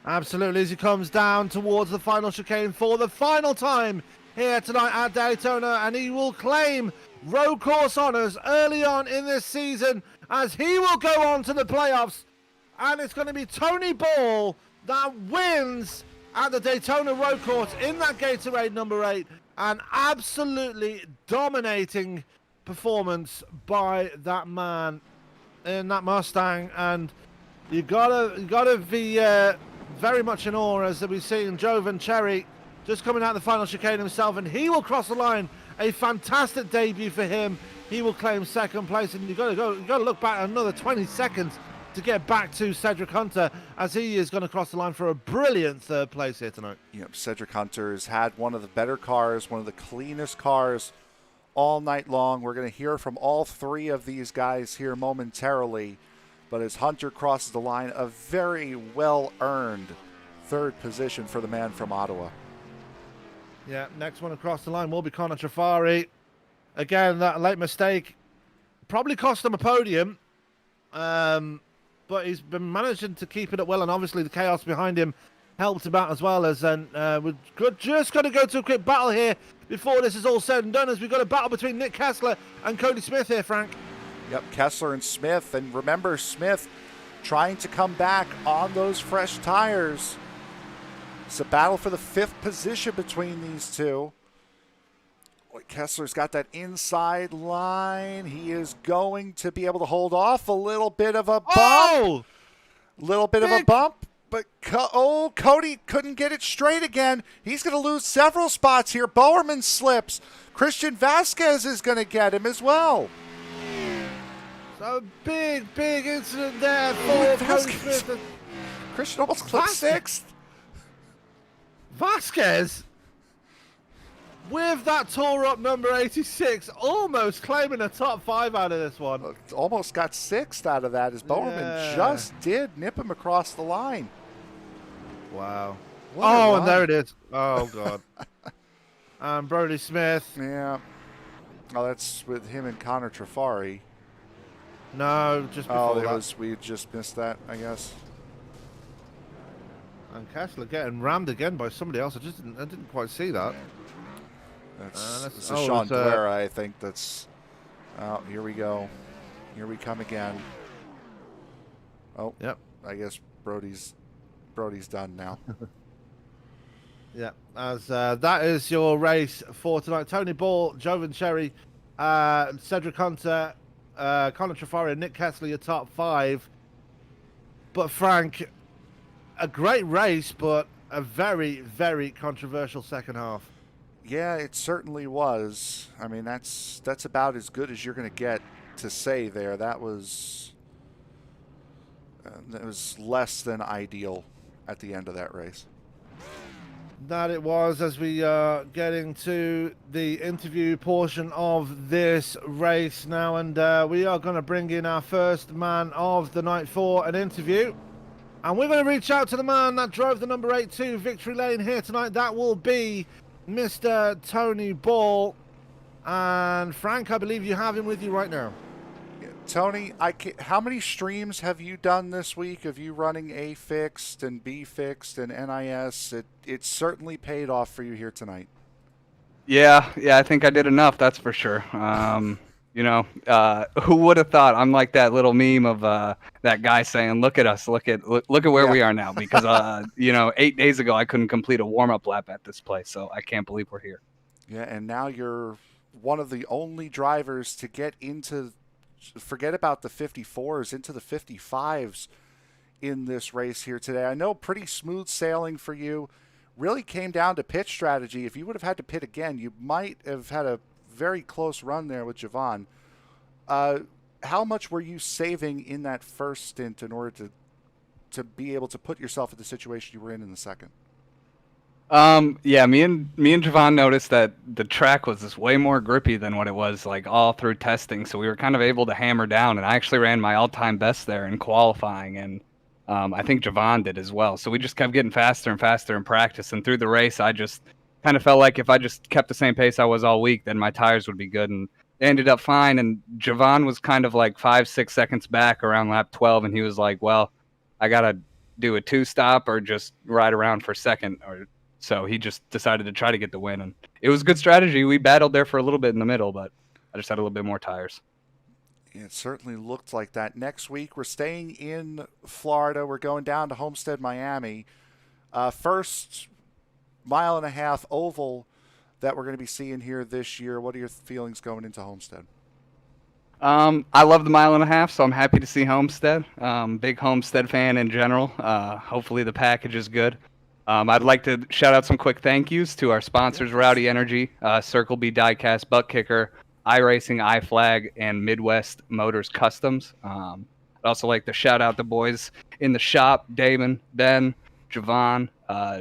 Absolutely, as he comes down towards the final chicane for the final time here tonight at Daytona, and he will claim road course honors early on in this season as he will go on to the playoffs, and it's going to be Tony Ball that wins at the Daytona road course in that Gatorade number 8. An absolutely dominating performance by that man in that Mustang, and you gotta be very much in awe as we've seen Jovan Cherry just coming out the final chicane himself, and he will cross the line. A fantastic debut for him. He will claim second place, and you got to look back another 20 seconds to get back to Cedric Hunter as he is going to cross the line for a brilliant 3rd place here tonight. Yep, Cedric Hunter has had one of the better cars, one of the cleanest cars all night long. We're going to hear from all 3 of these guys here momentarily, but as Hunter crosses the line, a very well-earned 3rd position for the man from Ottawa. Yeah, next one across the line will be Connor Trafari. Again, that late mistake probably cost him a podium, but he's been managing to keep it up well, and obviously the chaos behind him helped him out as well. As we're just going to go to a quick battle here before this is all said and done, as we've got a battle between Nick Kessler and Cody Smith here, Frank. Yep, Kessler and Smith, and remember Smith trying to come back on those fresh tires. It's a battle for the 5th position between these two. Boy, Kessler's got that inside line. He is going to be able to hold off a little bit of a bump. Oh! Of a bump. But, Cody couldn't get it straight again. He's going to lose several spots here. Bowman slips. Christian Vasquez is going to get him as well. So big incident there for Cody Smith. Christian almost clipped 6th. Vasquez, with that tore up number 86, almost claiming a top 5 out of this one. Almost got 6th out of that as Bowman just did nip him across the line. Wow. What and there it is. Oh, God. And Brodie Smith. Yeah. Oh, that's with him and Connor Trafari. No, just before that. We just missed that, I guess. And Kessler getting rammed again by somebody else. I didn't quite see that. That's Sean Blair, I think. That's. Oh, here we go. Here we come again. Oh, yep. I guess Brodie's done now. Yeah, as that is your race for tonight. Tony Ball, Jovan Cherry, Cedric Hunter, Connor Trafari, and Nick Kessler, your top 5. But Frank, a great race, but a very, very controversial second half. Yeah, it certainly was. I mean, that's about as good as you're going to get to say there. That was less than ideal at the end of that race. That it was, as we getting to the interview portion of this race now, and we are going to bring in our first man of the night for an interview, and we're going to reach out to the man that drove the number 82 victory lane here tonight. That will be Mr. Tony Ball, and Frank, I believe you have him with you right now. Tony, how many streams have you done this week of you running A fixed and B fixed and NIS? It certainly paid off for you here tonight. Yeah, I think I did enough. That's for sure. Who would have thought? I'm like that little meme of that guy saying, "Look at us, look at where we are now." Because 8 days ago I couldn't complete a warm up lap at this place, so I can't believe we're here. Yeah, and now you're one of the only drivers to get into. Forget about the 54s, into the 55s in this race here today. I know pretty smooth sailing for you. Really came down to pit strategy. If you would have had to pit again, you might have had a very close run there with Javon. How much were you saving in that first stint in order to be able to put yourself in the situation you were in the second? Yeah, me and Javon noticed that the track was just way more grippy than what it was like all through testing. So we were kind of able to hammer down, and I actually ran my all-time best there in qualifying, and I think Javon did as well. So we just kept getting faster and faster in practice, and through the race, I just kind of felt like if I just kept the same pace I was all week, then my tires would be good, and they ended up fine. And Javon was kind of like 5-6 seconds back around lap 12, and he was like, "Well, I gotta do a 2-stop or just ride around for second." So he just decided to try to get the win, and it was a good strategy. We battled there for a little bit in the middle, but I just had a little bit more tires. It certainly looked like that. Next week, we're staying in Florida. We're going down to Homestead, Miami. First 1.5-mile oval that we're going to be seeing here this year. What are your feelings going into Homestead? I love the 1.5 miles, so I'm happy to see Homestead. Big Homestead fan in general. Hopefully the package is good. I'd like to shout out some quick thank yous to our sponsors, Rowdy Energy, Circle B Diecast, Butt Kicker, iRacing, iFlag, and Midwest Motors Customs. I'd also like to shout out the boys in the shop, Damon, Ben, Javon,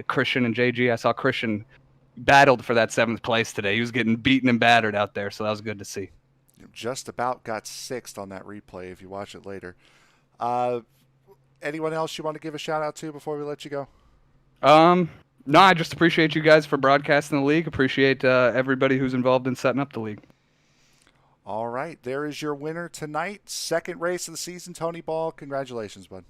Christian, and JG. I saw Christian battled for that 7th place today. He was getting beaten and battered out there, so that was good to see. Just about got 6th on that replay if you watch it later. Anyone else you want to give a shout out to before we let you go? No, I just appreciate you guys for broadcasting the league. Appreciate everybody who's involved in setting up the league. All right, there is your winner tonight. 2nd race of the season, Tony Ball. Congratulations, bud.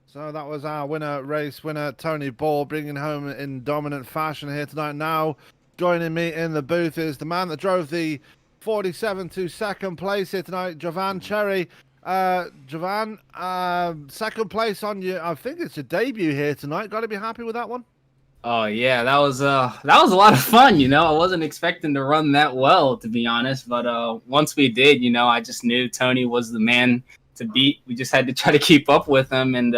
So that was our race winner, Tony Ball, bringing home in dominant fashion here tonight. Now, joining me in the booth is the man that drove the 47 to 2nd place here tonight, Javon Cherry. Javon, 2nd place on your, I think it's your debut here tonight. Got to be happy with that one? Oh yeah, that was a lot of fun. I wasn't expecting to run that well, to be honest. But once we did, I just knew Tony was the man to beat. We just had to try to keep up with him. And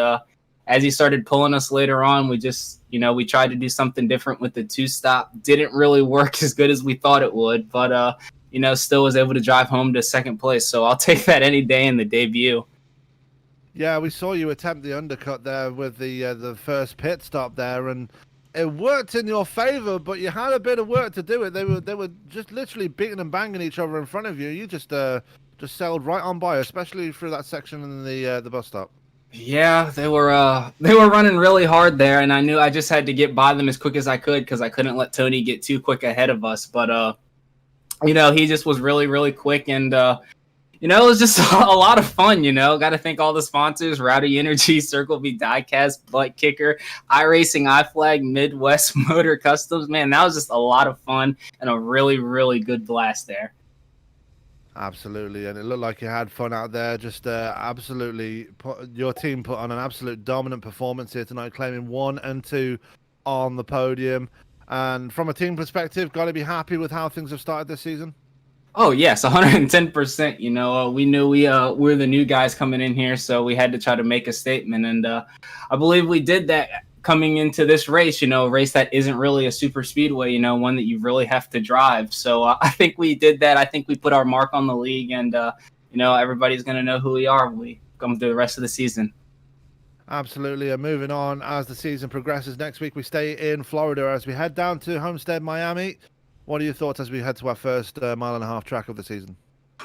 as he started pulling us later on, we just, we tried to do something different with the 2-stop. Didn't really work as good as we thought it would, but still was able to drive home to 2nd place. So I'll take that any day in the debut. Yeah, we saw you attempt the undercut there with the first pit stop there, and it worked in your favor, but you had a bit of work to do it. They were just literally beating and banging each other in front of you. You just sailed right on by, especially through that section in the bus stop. Yeah, they were running really hard there, and I knew I just had to get by them as quick as I could because I couldn't let Tony get too quick ahead of us. But he just was really, really quick, and it was just a lot of fun. Got to thank all the sponsors: Rowdy Energy, Circle B Diecast, Butt Kicker, iRacing, iFlag, Midwest Motor Customs. Man, that was just a lot of fun and a really, really good blast there. Absolutely, and it looked like you had fun out there. Just absolutely, your team put on an absolute dominant performance here tonight, claiming 1 and 2 on the podium. And from a team perspective, got to be happy with how things have started this season. Oh yes, 110%. You know, we knew we're the new guys coming in here, so we had to try to make a statement, and I believe we did that coming into this race. You know, a race that isn't really a super speedway. You know, one that you really have to drive. So I think we did that. I think we put our mark on the league, and you know, everybody's gonna know who we are when we come through the rest of the season. Absolutely. And moving on as the season progresses, next week we stay in Florida as we head down to Homestead, Miami. What are your thoughts as we head to our first mile and a half track of the season?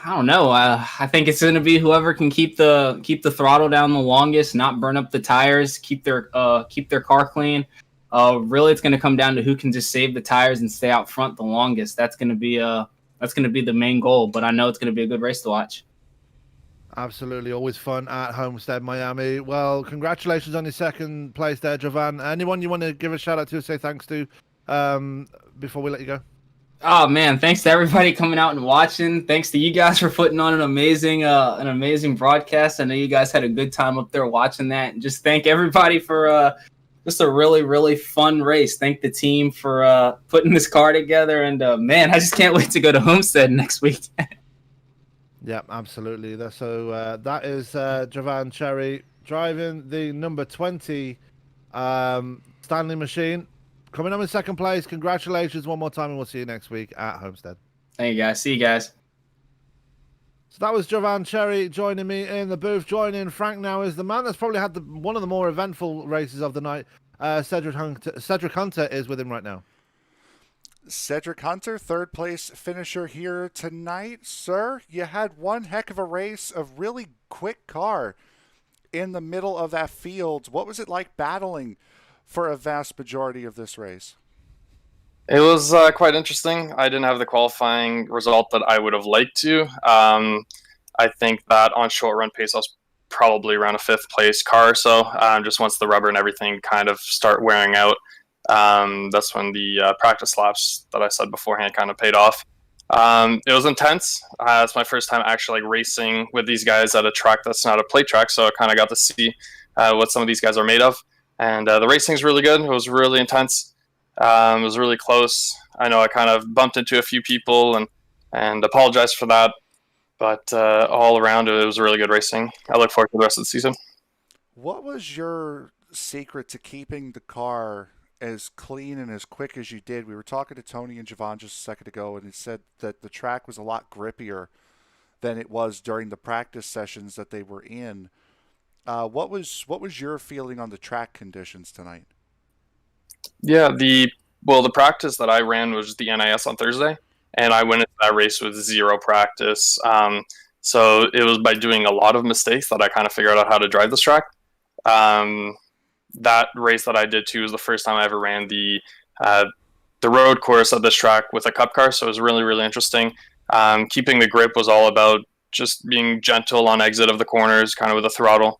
I don't know. I think it's going to be whoever can keep the throttle down the longest, not burn up the tires, keep their car clean. Really, it's going to come down to who can just save the tires and stay out front the longest. That's going to be the main goal. But I know it's going to be a good race to watch. Absolutely, always fun at Homestead, Miami. Well, congratulations on your second place there, Jovan. Anyone you want to give a shout out to, say thanks to, before we let you go? Oh man, thanks to everybody coming out and watching. Thanks to you guys for putting on an amazing broadcast. I know you guys had a good time up there watching that. And just thank everybody for just a really, really fun race. Thank the team for putting this car together. And man, I just can't wait to go to Homestead next week. Yeah, absolutely. So that is Jovan Cherry driving the number 20 Stanley machine. Coming up in second place. Congratulations one more time, and we'll see you next week at Homestead. Thank you, guys. See you guys. So that was Jovan Cherry joining me in the booth. Joining Frank now is the man that's probably had one of the more eventful races of the night. Cedric Hunter is with him right now. Cedric Hunter, third place finisher here tonight. Sir, you had one heck of a race, a really quick car in the middle of that field. What was it like battling for a vast majority of this race? It was quite interesting. I didn't have the qualifying result that I would have liked to. I think that on short run pace, I was probably around a fifth place car. So just once the rubber and everything kind of start wearing out, that's when the practice laps that I said beforehand kind of paid off. It was intense. It's my first time actually racing with these guys at a track that's not a plate track. So I kind of got to see what some of these guys are made of. And the racing's really good. It was really intense. It was really close. I know I kind of bumped into a few people and apologized for that. But all around, it was really good racing. I look forward to the rest of the season. What was your secret to keeping the car as clean and as quick as you did? We were talking to Tony and Jovan just a second ago, and he said that the track was a lot grippier than it was during the practice sessions that they were in. What was your feeling on the track conditions tonight? Yeah, the practice that I ran was the NIS on Thursday, and I went into that race with zero practice. So it was by doing a lot of mistakes that I kind of figured out how to drive this track. That race that I did too was the first time I ever ran the road course of this track with a cup car, so it was really, really interesting. Keeping the grip was all about just being gentle on exit of the corners, kind of with the throttle.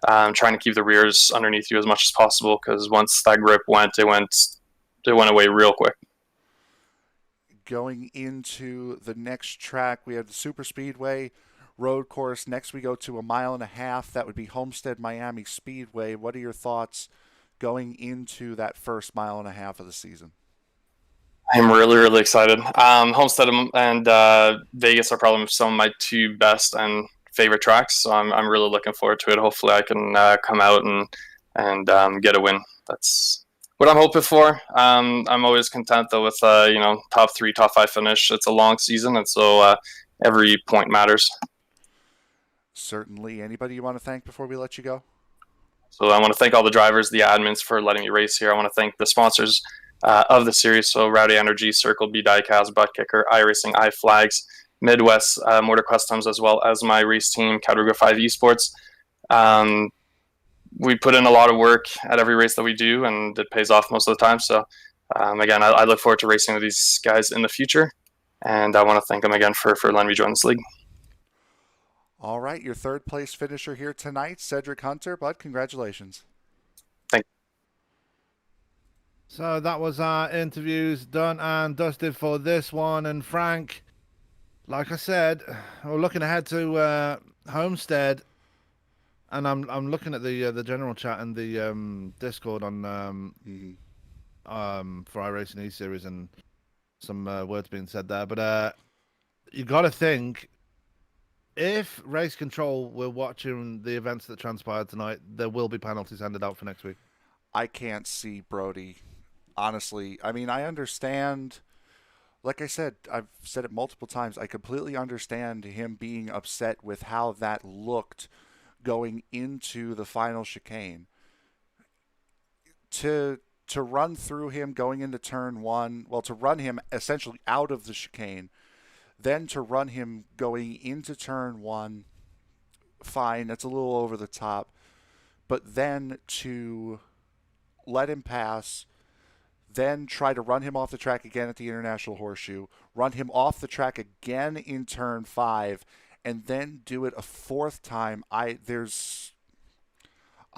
Trying to keep the rears underneath you as much as possible, because once that grip went, it went away real quick. Going into the next track, we have the Super Speedway road course. Next, we go to a mile and a half. That would be Homestead Miami Speedway. What are your thoughts going into that first mile and a half of the season? I'm really, really excited. Homestead and Vegas are probably some of my two best and favorite tracks, so I'm really looking forward to it. Hopefully I can come out and get a win. That's what I'm hoping for. I'm always content though with top 3, top 5 finish. It's a long season, and so every point matters. Certainly. Anybody you want to thank before we let you go? So I want to thank all the drivers, the admins for letting me race here. I want to thank the sponsors of the series, so Rowdy Energy, Circle B Diecast, Butt Kicker, iRacing, iFlags, Midwest Motor Customs, as well as my race team, Cadruga 5 Esports. We put in a lot of work at every race that we do, and it pays off most of the time. So, again, I look forward to racing with these guys in the future, and I want to thank them again for letting me join this league. All right, your third place finisher here tonight, Cedric Hunter. Bud, congratulations. Thank you. So that was our interviews done and dusted for this one. And Frank, like I said, we're looking ahead to Homestead, and I'm looking at the general chat and the Discord on for iRacing E Series, and some words being said there. But you got to think, if race control were watching the events that transpired tonight, there will be penalties handed out for next week. I can't see Brodie. Honestly, I mean, I understand. Like I said, I've said it multiple times. I completely understand him being upset with how that looked going into the final chicane. To run through him going into turn one, well, to run him essentially out of the chicane, then to run him going into turn one, fine, that's a little over the top. But then to let him pass, then try to run him off the track again at the International Horseshoe, run him off the track again in turn 5, and then do it a fourth time. I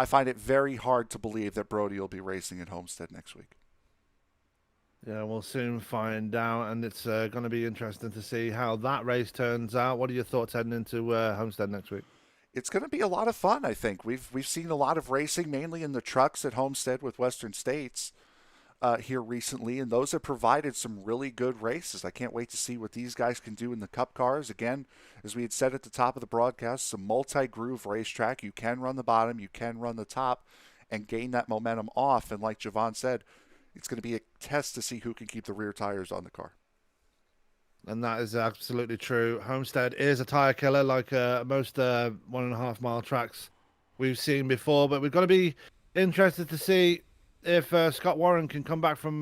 find it very hard to believe that Brodie will be racing at Homestead next week. Yeah, we'll soon find out, and it's going to be interesting to see how that race turns out. What are your thoughts heading into Homestead next week? It's going to be a lot of fun, I think. We've seen a lot of racing, mainly in the trucks at Homestead with Western States here recently, and those have provided some really good races. I can't wait to see what these guys can do in the Cup cars. Again, as we had said at the top of the broadcast, some multi-groove racetrack. You can run the bottom, you can run the top, and gain that momentum off. And like Javon said, it's going to be a test to see who can keep the rear tires on the car. And that is absolutely true. Homestead is a tire killer, like most 1.5 mile tracks we've seen before. But we've got to be interested to see if Scott Warren can come back from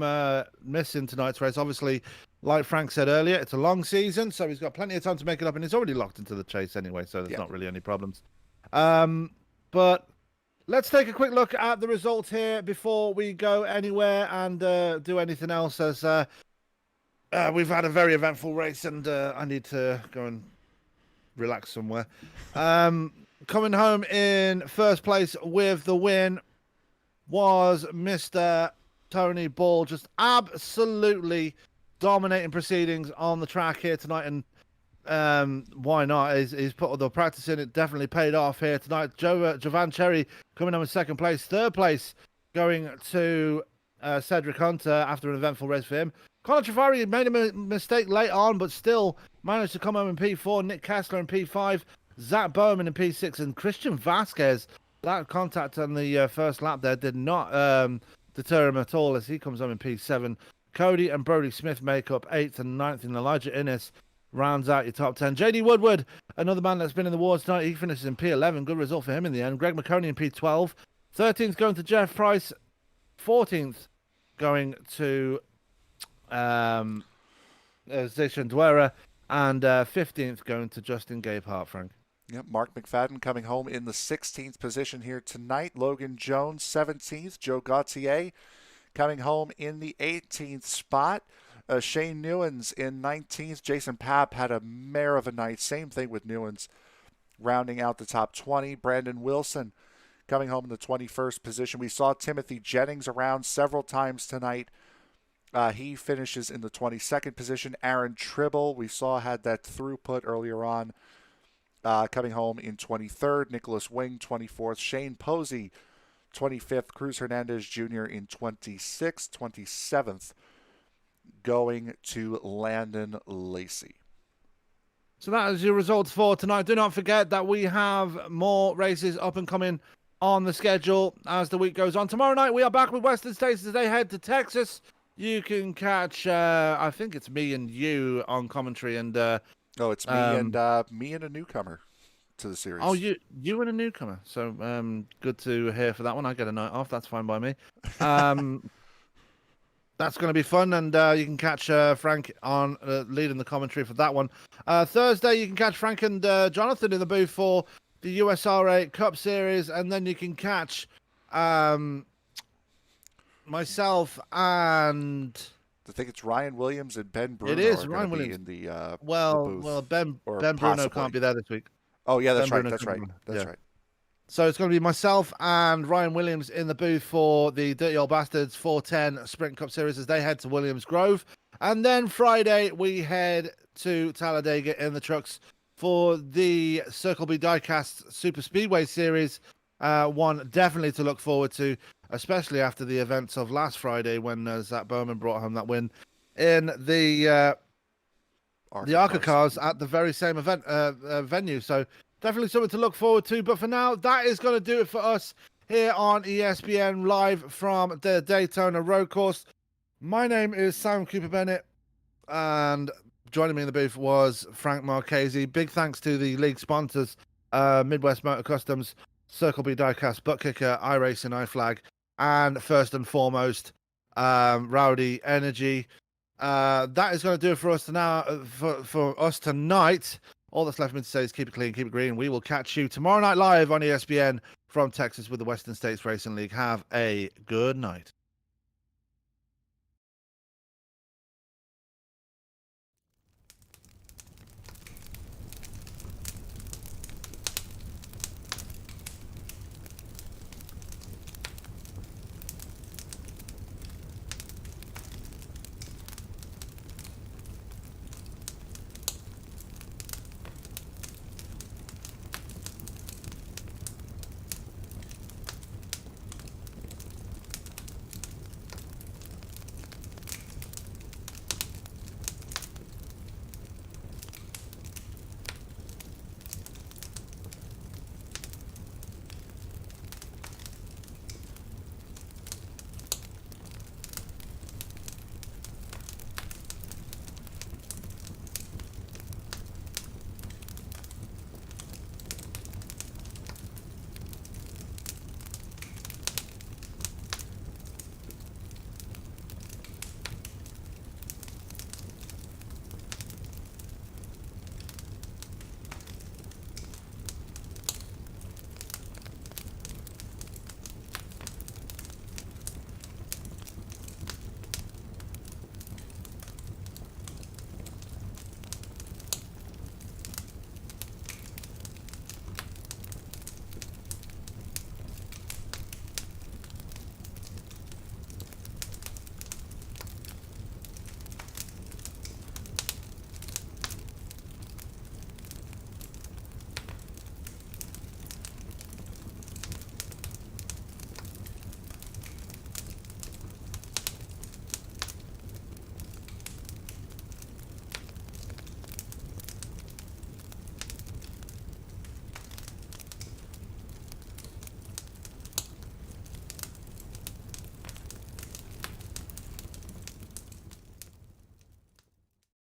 missing tonight's race. Obviously, like Frank said earlier, it's a long season, so he's got plenty of time to make it up, and he's already locked into the chase anyway, so there's not really any problems. But let's take a quick look at the results here before we go anywhere and do anything else, as we've had a very eventful race, and I need to go and relax somewhere. Coming home in first place with the win was Mr. Tony Ball, just absolutely dominating proceedings on the track here tonight, and why not? He's put all the practice in. It definitely paid off here tonight. Jovan Cherry coming home in second place. Third place going to Cedric Hunter after an eventful race for him. Conor Travari made a mistake late on, but still managed to come home in P4. Nick Kessler in P5. Zach Bowman in P6, and Christian Vasquez. That contact on the first lap there did not deter him at all, as he comes home in P7. Cody and Brodie Smith make up 8th and 9th, and Elijah Innes rounds out your top 10. JD Woodward, another man that's been in the wars tonight, he finishes in P11. Good result for him in the end. Greg McConey in P12. 13th going to Jeff Price. 14th going to Zishan Dwera. And 15th going to Justin Gabehart, Frank. Yep, Mark McFadden coming home in the 16th position here tonight. Logan Jones, 17th. Joe Gauthier coming home in the 18th spot. Shane Newens in 19th. Jason Papp had a mare of a night. Same thing with Newens, rounding out the top 20. Brandon Wilson coming home in the 21st position. We saw Timothy Jennings around several times tonight. He finishes in the 22nd position. Aaron Tribble, we saw, had that throughput earlier on. Coming home in 23rd, Nicholas Wing, 24th, Shane Posey, 25th, Cruz Hernandez Jr. in 26th, 27th, going to Landon Lacey. So that is your results for tonight. Do not forget that we have more races up and coming on the schedule as the week goes on. Tomorrow night we are back with Western States as they head to Texas. You can catch, I think it's me and you on commentary, and no, it's me and a newcomer to the series. Oh, you and a newcomer. So good to hear for that one. I get a night off. That's fine by me. That's going to be fun, and you can catch Frank on leading the commentary for that one. Thursday, you can catch Frank and Jonathan in the booth for the USRA Cup Series, and then you can catch myself and I think it's Ryan Williams and Ben Bruno. It is Ryan Williams in the the booth, Ben Bruno possibly. can't be there this week. Oh yeah, that's Ben right. Bruno That's right. can't be That's there. right. So it's going to be myself and Ryan Williams in the booth for the Dirty Old Bastards 410 Sprint Cup Series as they head to Williams Grove. And then Friday, we head to Talladega in the trucks for the Circle B Diecast Super Speedway Series. One definitely to look forward to, especially after the events of last Friday when Zach Bowman brought home that win in the the ARCA cars at the very same event venue. So definitely something to look forward to. But for now, that is going to do it for us here on ESPN live from the Daytona Road Course. My name is Sam Cooper Bennett, and joining me in the booth was Frank Marchese. Big thanks to the league sponsors, Midwest Motor Customs, Circle B Diecast, Butt Kicker, iRacing, iFlag, and first and foremost, Rowdy Energy. That is going to do it for us for us tonight. All that's left for me to say is keep it clean, keep it green. We will catch you tomorrow night live on ESPN from Texas with the Western States Racing League. Have a good night.